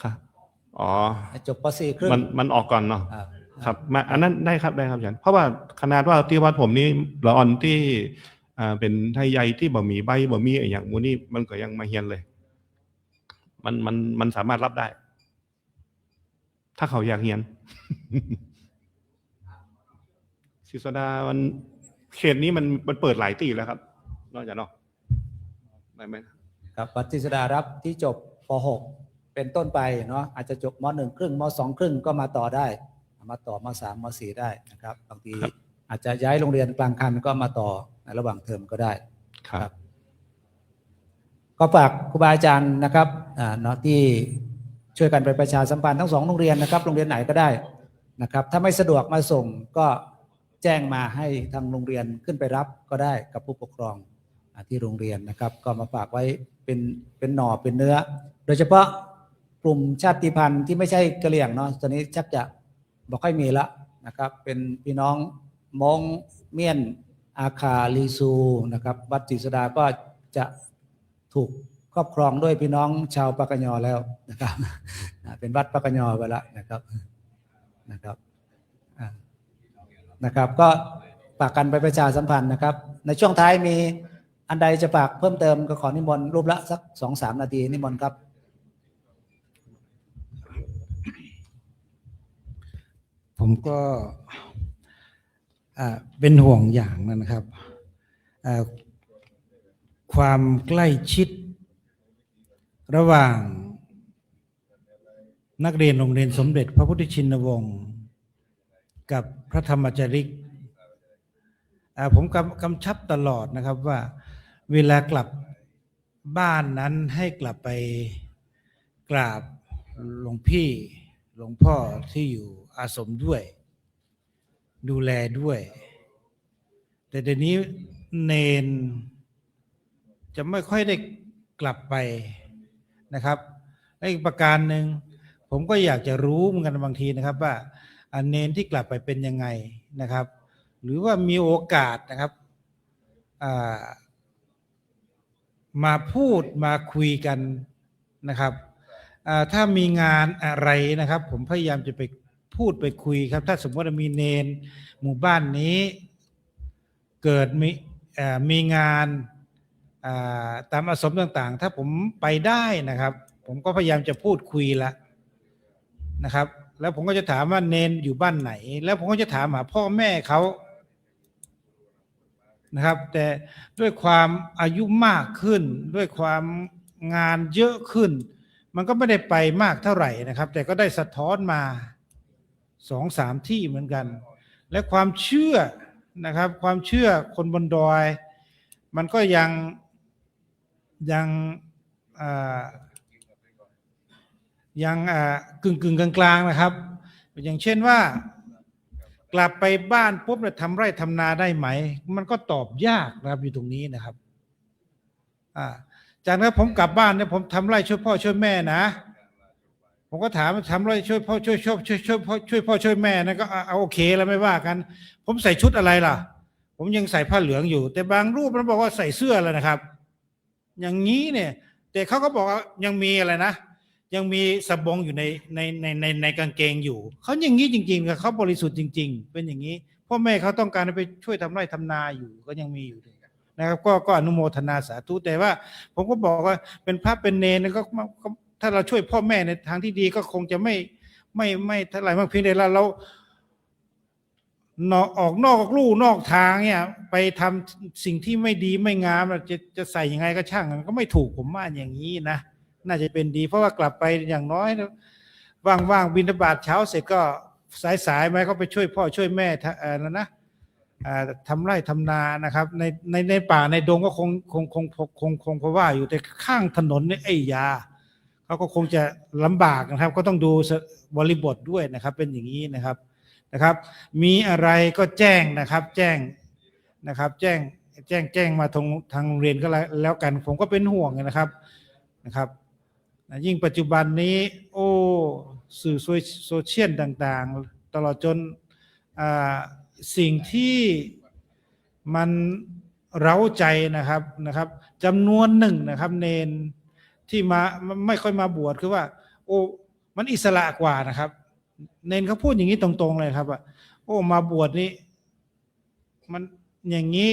ครับอ๋อจบป .4 ครึ่งมันออกก่อนเนาะครับมาอันนั้นได้ครับอาจารย์เพราะว่าขนาดว่าที่วัดผมนี่ละอ่อนที่เป็นไทยใหญ่ที่บ่มีใบบ่มีอย่างมูนี่มันก็ยังมาเฮียนเลยมันสามารถรับได้ถ้าเขาอยากเฮียนศิษดามันเขตนี้มันเปิดหลายตีแล้วครับนอกจากเนาะได้ไหมครับวัดศิษดารับที่จบป .6 เป็นต้นไปเนาะอาจจะจบม.1 ครึ่งม.2 ครึ่งก็มาต่อได้มาต่อม.3 ม.4 ได้นะครับบางทีอาจจะย้ายโรงเรียนกลางคันก็มาต่อในระหว่างเทอมก็ได้ครับก็ฝากครูบาอาจารย์นะครับเนาะที่ช่วยกันไปประชาสัมพันธ์ทั้ง2โรงเรียนนะครับโรงเรียนไหนก็ได้นะครับถ้าไม่สะดวกมาส่งก็แจ้งมาให้ทางโรงเรียนขึ้นไปรับก็ได้กับผู้ปกครองที่โรงเรียนนะครับก็มาฝากไว้เป็นหน่อเป็นเนื้อโดยเฉพาะกลุ่มชาติพันธุ์ที่ไม่ใช่กะเหรี่ยงเนาะตอนนี้ชักจะบ่ค่อยมีละนะครับเป็นพี่น้องมงเมียนอาคาลีซูนะครับวัดศรีโสดาก็จะถูกครอบครองด้วยพี่น้องชาวปากกยอแล้วนะครับเป็นวัดปากกยอไปแล้วนะครับ นะครับนะครับก็ฝากกันไปประชาสัมพันธ์นะครับในช่วงท้ายมีอันใดจะฝากเพิ่มเติมก็ขอนิมนต์รูปละสัก 2-3 นาทีนิมนต์ครับ ผมก็เป็นห่วงอย่างนะครับความใกล้ชิดระหว่างนักเรียนโรงเรียนสมเด็จพระพุทธชินวงศ์กับพระธรรมจาริกผมกำชับตลอดนะครับว่าเวลากลับบ้านนั้นให้กลับไปกราบหลวงพี่หลวงพ่อที่อยู่อาสมด้วยดูแลด้วยแต่เดี๋ยวนี้เนนจะไม่ค่อยได้กลับไปนะครับและอีกประการหนึ่งผมก็อยากจะรู้เหมือนกันบางทีนะครับว่าเนนที่กลับไปเป็นยังไงนะครับหรือว่ามีโอกาสนะครับมาพูดมาคุยกันนะครับถ้ามีงานอะไรนะครับผมพยายามจะไปพูดไปคุยครับถ้าสมมติว่ามีเนนหมู่บ้านนี้เกิดมีงานตามอาสมต่างๆถ้าผมไปได้นะครับผมก็พยายามจะพูดคุยละนะครับแล้วผมก็จะถามว่าเนนอยู่บ้านไหนแล้วผมก็จะถามหาพ่อแม่เขานะครับแต่ด้วยความอายุมากขึ้นด้วยความงานเยอะขึ้นมันก็ไม่ได้ไปมากเท่าไหร่นะครับแต่ก็ได้สะท้อนมา 2-3 ที่เหมือนกันและความเชื่อนะครับความเชื่อคนบนดอยมันก็ยังกึ่งกลางๆนะครับอย่างเช่นว่ากลับไปบ้านปุ๊บเนี่ยทำไร่ทำนาได้ไหมมันก็ตอบยากนะครับอยู่ตรงนี้นะครับจากนั้นผมกลับบ้านเนี่ยผมทำไร่ช่วยพ่อช่วยแม่นะผมก็ถามทำไร่ช่วยพ่อช่วยพ่อช่วยแม่นะก็เอาโอเคแล้วไม่ว่ากันผมใส่ชุดอะไรล่ะผมยังใส่ผ้าเหลืองอยู่แต่บางรูปมันบอกว่าใส่เสื้อแล้วนะครับอย่างนี้เนี่ยแต่เขาก็บอกว่ายังมีอะไรนะยังมีสบงอยู่ในกางเกงอยู่เขาอย่างนี้จริงๆเขาบริสุทธิ์จริงๆเป็นอย่างนี้พ่อแม่เขาต้องการไปช่วยทำไร่ทำนาอยู่ก็ยังมีอยู่นะครับก็อนุโมทนาสาธุแต่ว่าผมก็บอกว่าเป็นพระเป็นเนรก็ถ้าเราช่วยพ่อแม่ในทางที่ดีก็คงจะไม่เท่าไหร่มากเพียงแต่เราออกนอกลู่นอกทางเนี่ยไปทำสิ่งที่ไม่ดีไม่งามจะใส่ยังไงก็ช่างมันก็ไม่ถูกผมว่าอย่างนี้นะน่าจะเป็นดีเพราะว่ากลับไปอย่างน้อยว่างบิณฑบาตเช้าเสร็จก็สายไหมเขาไปช่วยพ่อช่วยแม่แล้วนะทำไร่ทำนานะครับในป่าในดงก็คงเพราะว่าอยู่แต่ข้างถนนนี่ไอ้ยาเขาก็คงจะลำบากนะครับก็ต้องดูบริบทด้วยนะครับเป็นอย่างนี้นะครับมีอะไรก็แจ้งนะครับแจ้งนะครับแจ้งมาทางโรงเรียนก็แล้วกันผมก็เป็นห่วงนะครับยิ่งปัจจุบันนี้สื่อโซเชียลต่างๆตลอดจนสิ่งที่มันเร้าใจนะครับจำนวนหนึ่งนะครับเนนที่มาไม่ค่อยมาบวชคือว่ามันอิสระกว่านะครับเนนเขาพูดอย่างนี้ตรงๆเลยครับว่ามาบวชนี้มันอย่างนี้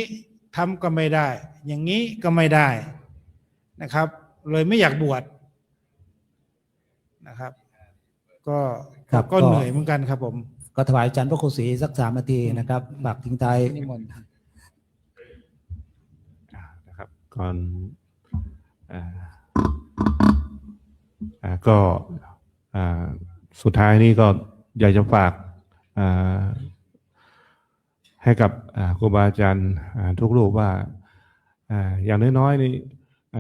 ทำก็ไม่ได้อย่างนี้ก็ไม่ได้นะครับเลยไม่อยากบวชนะครับก็เหนื่อยเหมือนกันครับผมก็ถวายอาจารย์พระครูศรีสัก 3 นาทีนะครับฝากทิ้งท้ายนิมนต์นะครับก่อนก็สุดท้ายนี้ก็อยากจะฝากให้กับครูบาอาจารย์ทุกรูปว่าอย่างน้อยๆนี่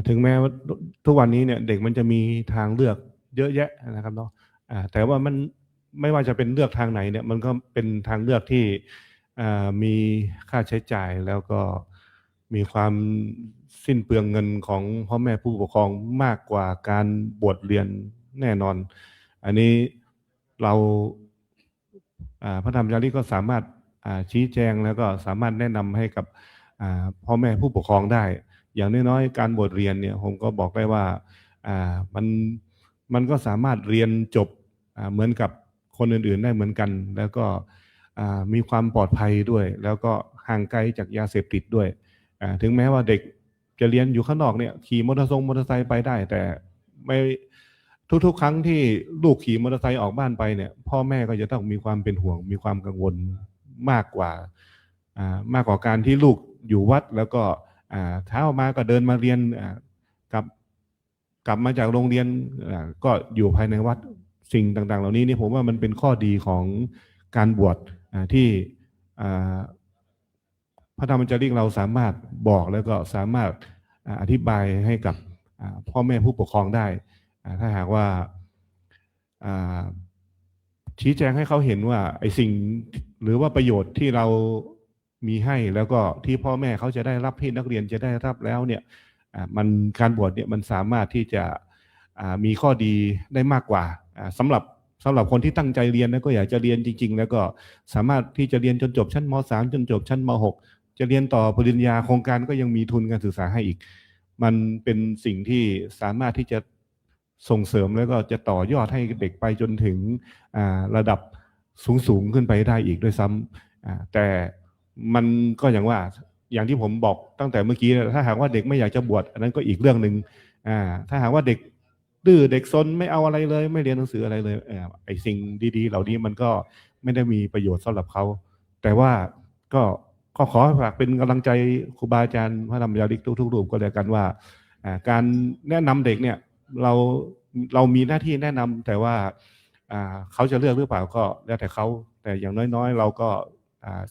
ถึงแม้ว่าทุกวันนี้เนี่ยเด็กมันจะมีทางเลือกเยอะแยะนะครับเนาะแต่ว่ามันไม่ว่าจะเป็นเลือกทางไหนเนี่ยมันก็เป็นทางเลือกที่มีค่าใช้จ่ายแล้วก็มีความสิ้นเปลืองเงินของพ่อแม่ผู้ปกครองมากกว่าการบวชเรียนแน่นอนอันนี้เราพระธรรมจารีก็สามารถชี้แจงแล้วก็สามารถแนะนำให้กับพ่อแม่ผู้ปกครองได้อย่างน้อยๆการบวชเรียนเนี่ยผมก็บอกได้ว่ามันก็สามารถเรียนจบเหมือนกับ คนอื่นๆได้เหมือนกัน แล้วก็มีความปลอดภัยด้วย แล้วก็ห่างไกลจากยาเสพติดด้วยถึงแม้ว่าเด็กจะเรียนอยู่ข้างนอกเนี่ยขี่มอเตอร์ไซค์ไปได้แต่ไม่ทุกๆครั้งที่ลูกขี่มอเตอร์ไซค์ออกบ้านไปเนี่ยพ่อแม่ก็จะต้องมีความเป็นห่วงมีความกังวลมากกว่าการที่ลูกอยู่วัดแล้วก็เช้ามาก็เดินมาเรียนกลับมาจากโรงเรียนก็อยู่ภายในวัดสิ่งต่างๆเหล่านี้นี่ผมว่ามันเป็นข้อดีของการบวชที่พระธรรมจาริกเราสามารถบอกแล้วก็สามารถอธิบายให้กับพ่อแม่ผู้ปกครองได้ถ้าหากว่าชี้แจงให้เขาเห็นว่าไอ้สิ่งหรือว่าประโยชน์ที่เรามีให้แล้วก็ที่พ่อแม่เขาจะได้รับที่นักเรียนจะได้รับแล้วเนี่ยมันการบวชเนี่ยมันสามารถที่จะมีข้อดีได้มากกว่าสำหรับคนที่ตั้งใจเรียนแล้วก็อยากจะเรียนจริงๆแล้วก็สามารถที่จะเรียนจนจบชั้นม.3 จนจบชั้นม.6 จะเรียนต่อปริญญาโครงการก็ยังมีทุนการศึกษาให้อีกมันเป็นสิ่งที่สามารถที่จะส่งเสริมแล้วก็จะต่อยอดให้เด็กไปจนถึงระดับสูงขึ้นไปได้อีกด้วยซ้ำแต่มันก็อย่างที่ผมบอกตั้งแต่เมื่อกี้ถ้าหากว่าเด็กไม่อยากจะบวชอันนั้นก็อีกเรื่องหนึ่งถ้าหากว่าเด็กดื้อเด็กซนไม่เอาอะไรเลยไม่เรียนหนังสืออะไรเลยไอ้สิ่งดีๆเหล่านี้มันก็ไม่ได้มีประโยชน์สำหรับเขาแต่ว่าก็ขอฝากเป็นกำลังใจครูบาอาจารย์พระธรรมจาริกทุกๆรูปก็แล้วกันว่าการแนะนำเด็กเนี่ยเรามีหน้าที่แนะนำแต่ว่าเขาจะเลือกหรือเปล่าก็แล้วแต่เขาแต่อย่างน้อยๆเราก็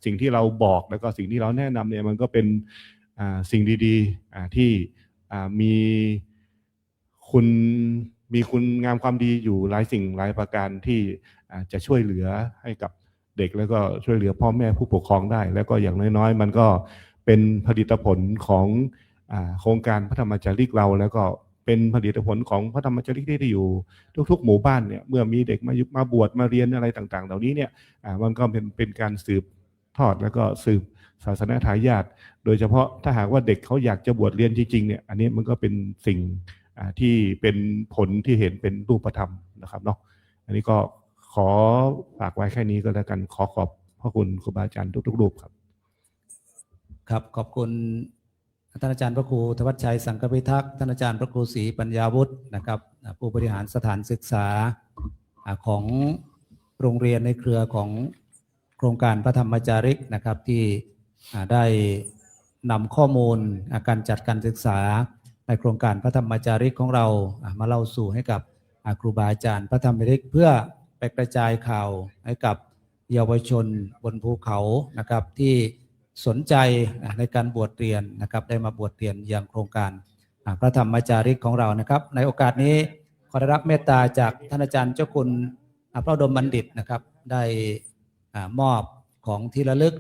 สิ่งที่เราบอกแล้วก็สิ่งที่เราแนะนำเนี่ยมันก็เป็นสิ่งดีๆที่มีคุณงามความดีอยู่หลายสิ่งหลายประการที่จะช่วยเหลือให้กับเด็กแล้วก็ช่วยเหลือพ่อแม่ผู้ปกครองได้แล้วก็อย่างน้อยๆมันก็เป็นผลิตผลของโครงการพระธรรมจาริกเราแล้วก็เป็นผลิตผลของพระธรรมจาริกที่อยู่ทุกๆหมู่บ้านเนี่ยเมื่อมีเด็กมาบวชมาเรียนอะไรต่างๆเหล่านี้เนี่ยมันก็เป็นการสืบทอดแล้วก็สืบศาสนทายาทโดยเฉพาะถ้าหากว่าเด็กเขาอยากจะบวชเรียนจริงๆเนี่ยอันนี้มันก็เป็นสิ่งที่เป็นผลที่เห็นเป็นรูปธรรมนะครับเนาะอันนี้ก็ขอฝากไว้แค่นี้ก็แล้วกันขอบพระคุณครูบาอาจารย์ทุกๆรูปครับครับขอบคุณท่านอาจารย์พระครูธวัชชัยสังฆพิทักษ์ท่านอาจารย์พระครูศรีปัญญาวุฒินะครับผู้บริหารสถานศึกษาของโรงเรียนในเครือของโครงการพระธรรมจาริกนะครับที่ได้นำข้อมูลการจัดการศึกษาในโครงการพระธรรมจาริกของเรามาเล่าสู่ให้กับครูบาอาจารย์พระธรรมจาริกเพื่อไปกระจายข่าวให้กับเยาวชนบนภูเขานะครับที่สนใจในการบวชเรียนนะครับได้มาบวชเรียนอย่างโครงการพระธรรมจาริกของเรานะครับในโอกาสนี้ขอได้รับเมตตาจากท่านอาจารย์เจ้าคุณพระอุดมบัณฑิตนะครับได้มอบของที่ระลึก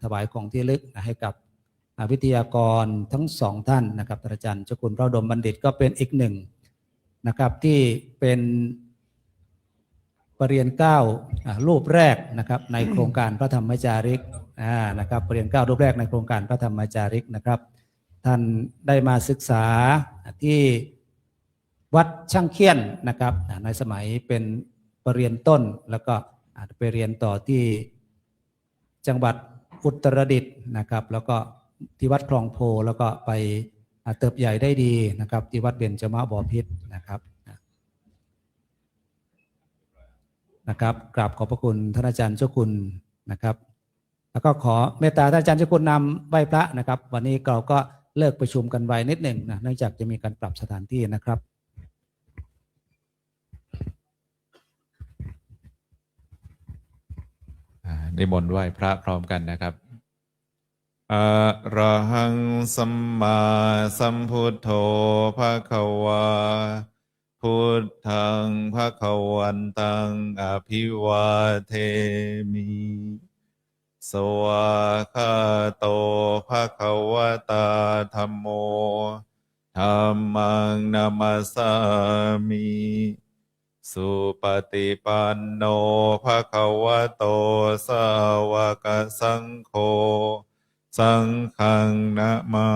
ถวายของที่ระลึกให้กับวิทยากรทั้งสองท่านนะครับท่านอาจารย์เจ้าคุณพระอุดมบัณฑิตก็เป็นอีกหนึ่งนะครับที่เป็นปรริญญาเก้ารูปแรกนะครับในโครงการพระธรรมจาริกนะครับปรริญญาเก้ารูปแรกในโครงการพระธรรมจาริกนะครับท่านได้มาศึกษาที่วัดช่างเคียนนะครับในสมัยเป็นปรริญญาต้นแล้วก็ไปเรียนต่อที่จังหวัดอุตรดิตถ์นะครับแล้วก็ที่วัดคลองโพแล้วก็ไปเติบใหญ่ได้ดีนะครับที่วัดเบญจมบพิตรนะครับกราบขอบพระคุณท่านอาจารย์เจ้าคุณนะครับแล้วก็ขอเมตตาท่านอาจารย์เจ้าคุณนำไหว้พระนะครับวันนี้เราก็เลิกประชุมกันไว้นิดหนึ่งนะเนื่องจากจะมีการปรับสถานที่นะครับนิมนต์ไหว้พระพร้อมกันนะครับอะระหังสัมมาสัมพุทโธภควาพุทธังภควันตังอภิวาเทมิสวากขาโตภควตาธัมโมธัมมังนามัสสามิสุปฏิปันโนภควโตสาวกสังโฆสังฆังนะมา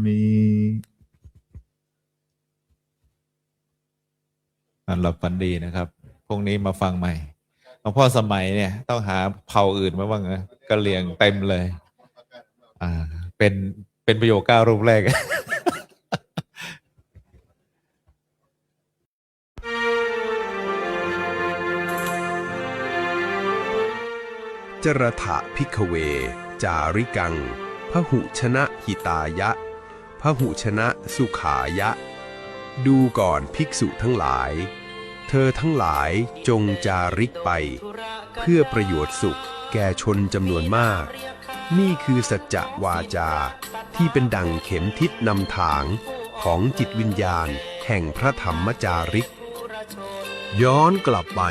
มิหลับฝันดีนะครับพรุ่งนี้มาฟังใหม่ หลวงพ่อสมัยเนี่ยต้องหาเผ่าอื่นมาบ้างนะกะเหรี่ยงเต็มเลยเป็นประโยค9รูปแรก จรถะพิกเว จาริกัง พหุชนะหิตายะ พหุชนะสุขายะ ดูก่อนภิกษุทั้งหลาย เธอทั้งหลายจงจาริกไป เพื่อประโยชน์สุขแก่ชนจำนวนมาก นี่คือสัจจะวาจาที่เป็นดั่งเข็มทิศนำทางของจิตวิญญาณแห่งพระธรรมจาริก ย้อนกลับไป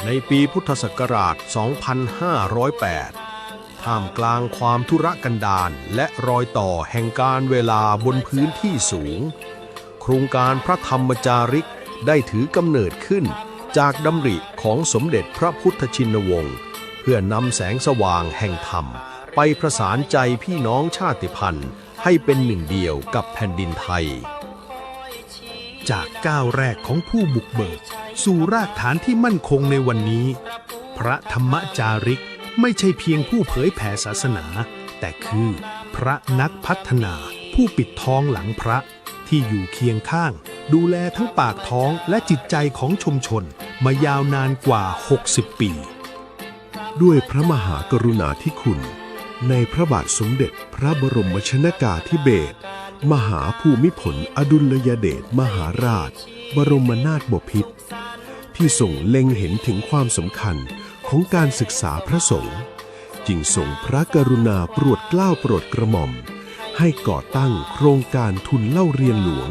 ในปีพุทธศักราช 2508 ท่ามกลางความทุรกันดารและรอยต่อแห่งการเวลาบนพื้นที่สูง โครงการพระธรรมจาริกได้ถือกำเนิดขึ้นจากดำริของสมเด็จพระพุทธชินวงศ์เพื่อนำแสงสว่างแห่งธรรมไปประสานใจพี่น้องชาติพันธุ์ให้เป็นหนึ่งเดียวกับแผ่นดินไทย จากก้าวแรกของผู้บุกเบิกสู่รากฐานที่มั่นคงในวันนี้ พระธรรมจาริกไม่ใช่เพียงผู้เผยแผ่ศาสนา แต่คือพระนักพัฒนาผู้ปิดทองหลังพระที่อยู่เคียงข้างดูแลทั้งปากท้องและจิตใจของชุมชนมายาวนานกว่า 60 ปี ด้วยพระมหากรุณาธิคุณในพระบาทสมเด็จพระบรมชนกาธิเบศรมหาภูมิพลอดุลยเดชมหาราชบรมนาถบพิตรที่ทรงเล็งเห็นถึงความสำคัญของการศึกษาพระสงฆ์จึงทรงพระกรุณาโปรดเกล้าโปรดกระหม่อมให้ก่อตั้งโครงการทุนเล่าเรียนหลวง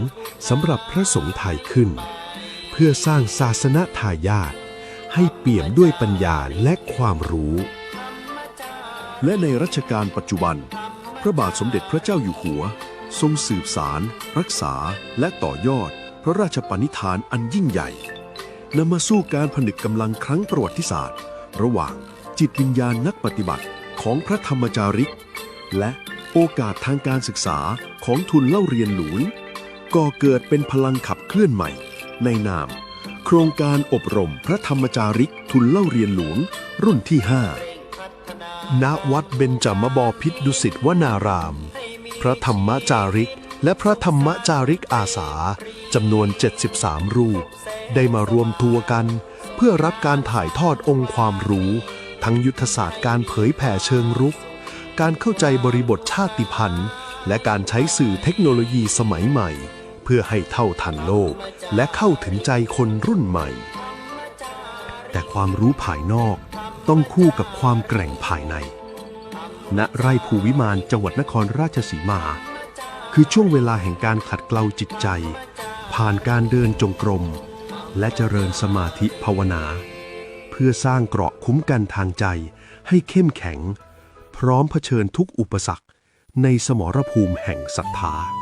สำหรับพระสงฆ์ไทยขึ้นเพื่อสร้างศาสนทายาทให้เปี่ยมด้วยปัญญาและความรู้และในรัชกาลปัจจุบันพระบาทสมเด็จพระเจ้าอยู่หัวทรงสืบสารรักษาและต่อยอดพระราชปณิธานอันยิ่งใหญ่นำมาสู่การผนึกกำลังครั้งประวัติศาสตร์ระหว่างจิตวิญญาณนักปฏิบัติของพระธรรมจาริกและโอกาสทางการศึกษาของทุนเล่าเรียนหลวงก่อเกิดเป็นพลังขับเคลื่อนใหม่ในนามโครงการอบรมพระธรรมจาริกทุนเล่าเรียนหลวงรุ่นที่ 5 ณ วัดเบญจมบพิตรดุสิตวนารามพระธรรมจาริกและพระธรรมจาริกอาสาจำนวน73รูปได้มารวมตัวกันเพื่อรับการถ่ายทอดองค์ความรู้ทั้งยุทธศาสตร์การเผยแผ่เชิงรุกการเข้าใจบริบทชาติพันธุ์และการใช้สื่อเทคโนโลยีสมัยใหม่เพื่อให้เท่าทันโลกและเข้าถึงใจคนรุ่นใหม่แต่ความรู้ภายนอกต้องคู่กับความแกร่งภายในณ ไร่ภูวิมานจังหวัดนครราชสีมาคือช่วงเวลาแห่งการขัดเกลาจิตใจผ่านการเดินจงกรมและเจริญสมาธิภาวนาเพื่อสร้างเกราะคุ้มกันทางใจให้เข้มแข็งพร้อมเผชิญทุกอุปสรรคในสมรภูมิแห่งศรัทธา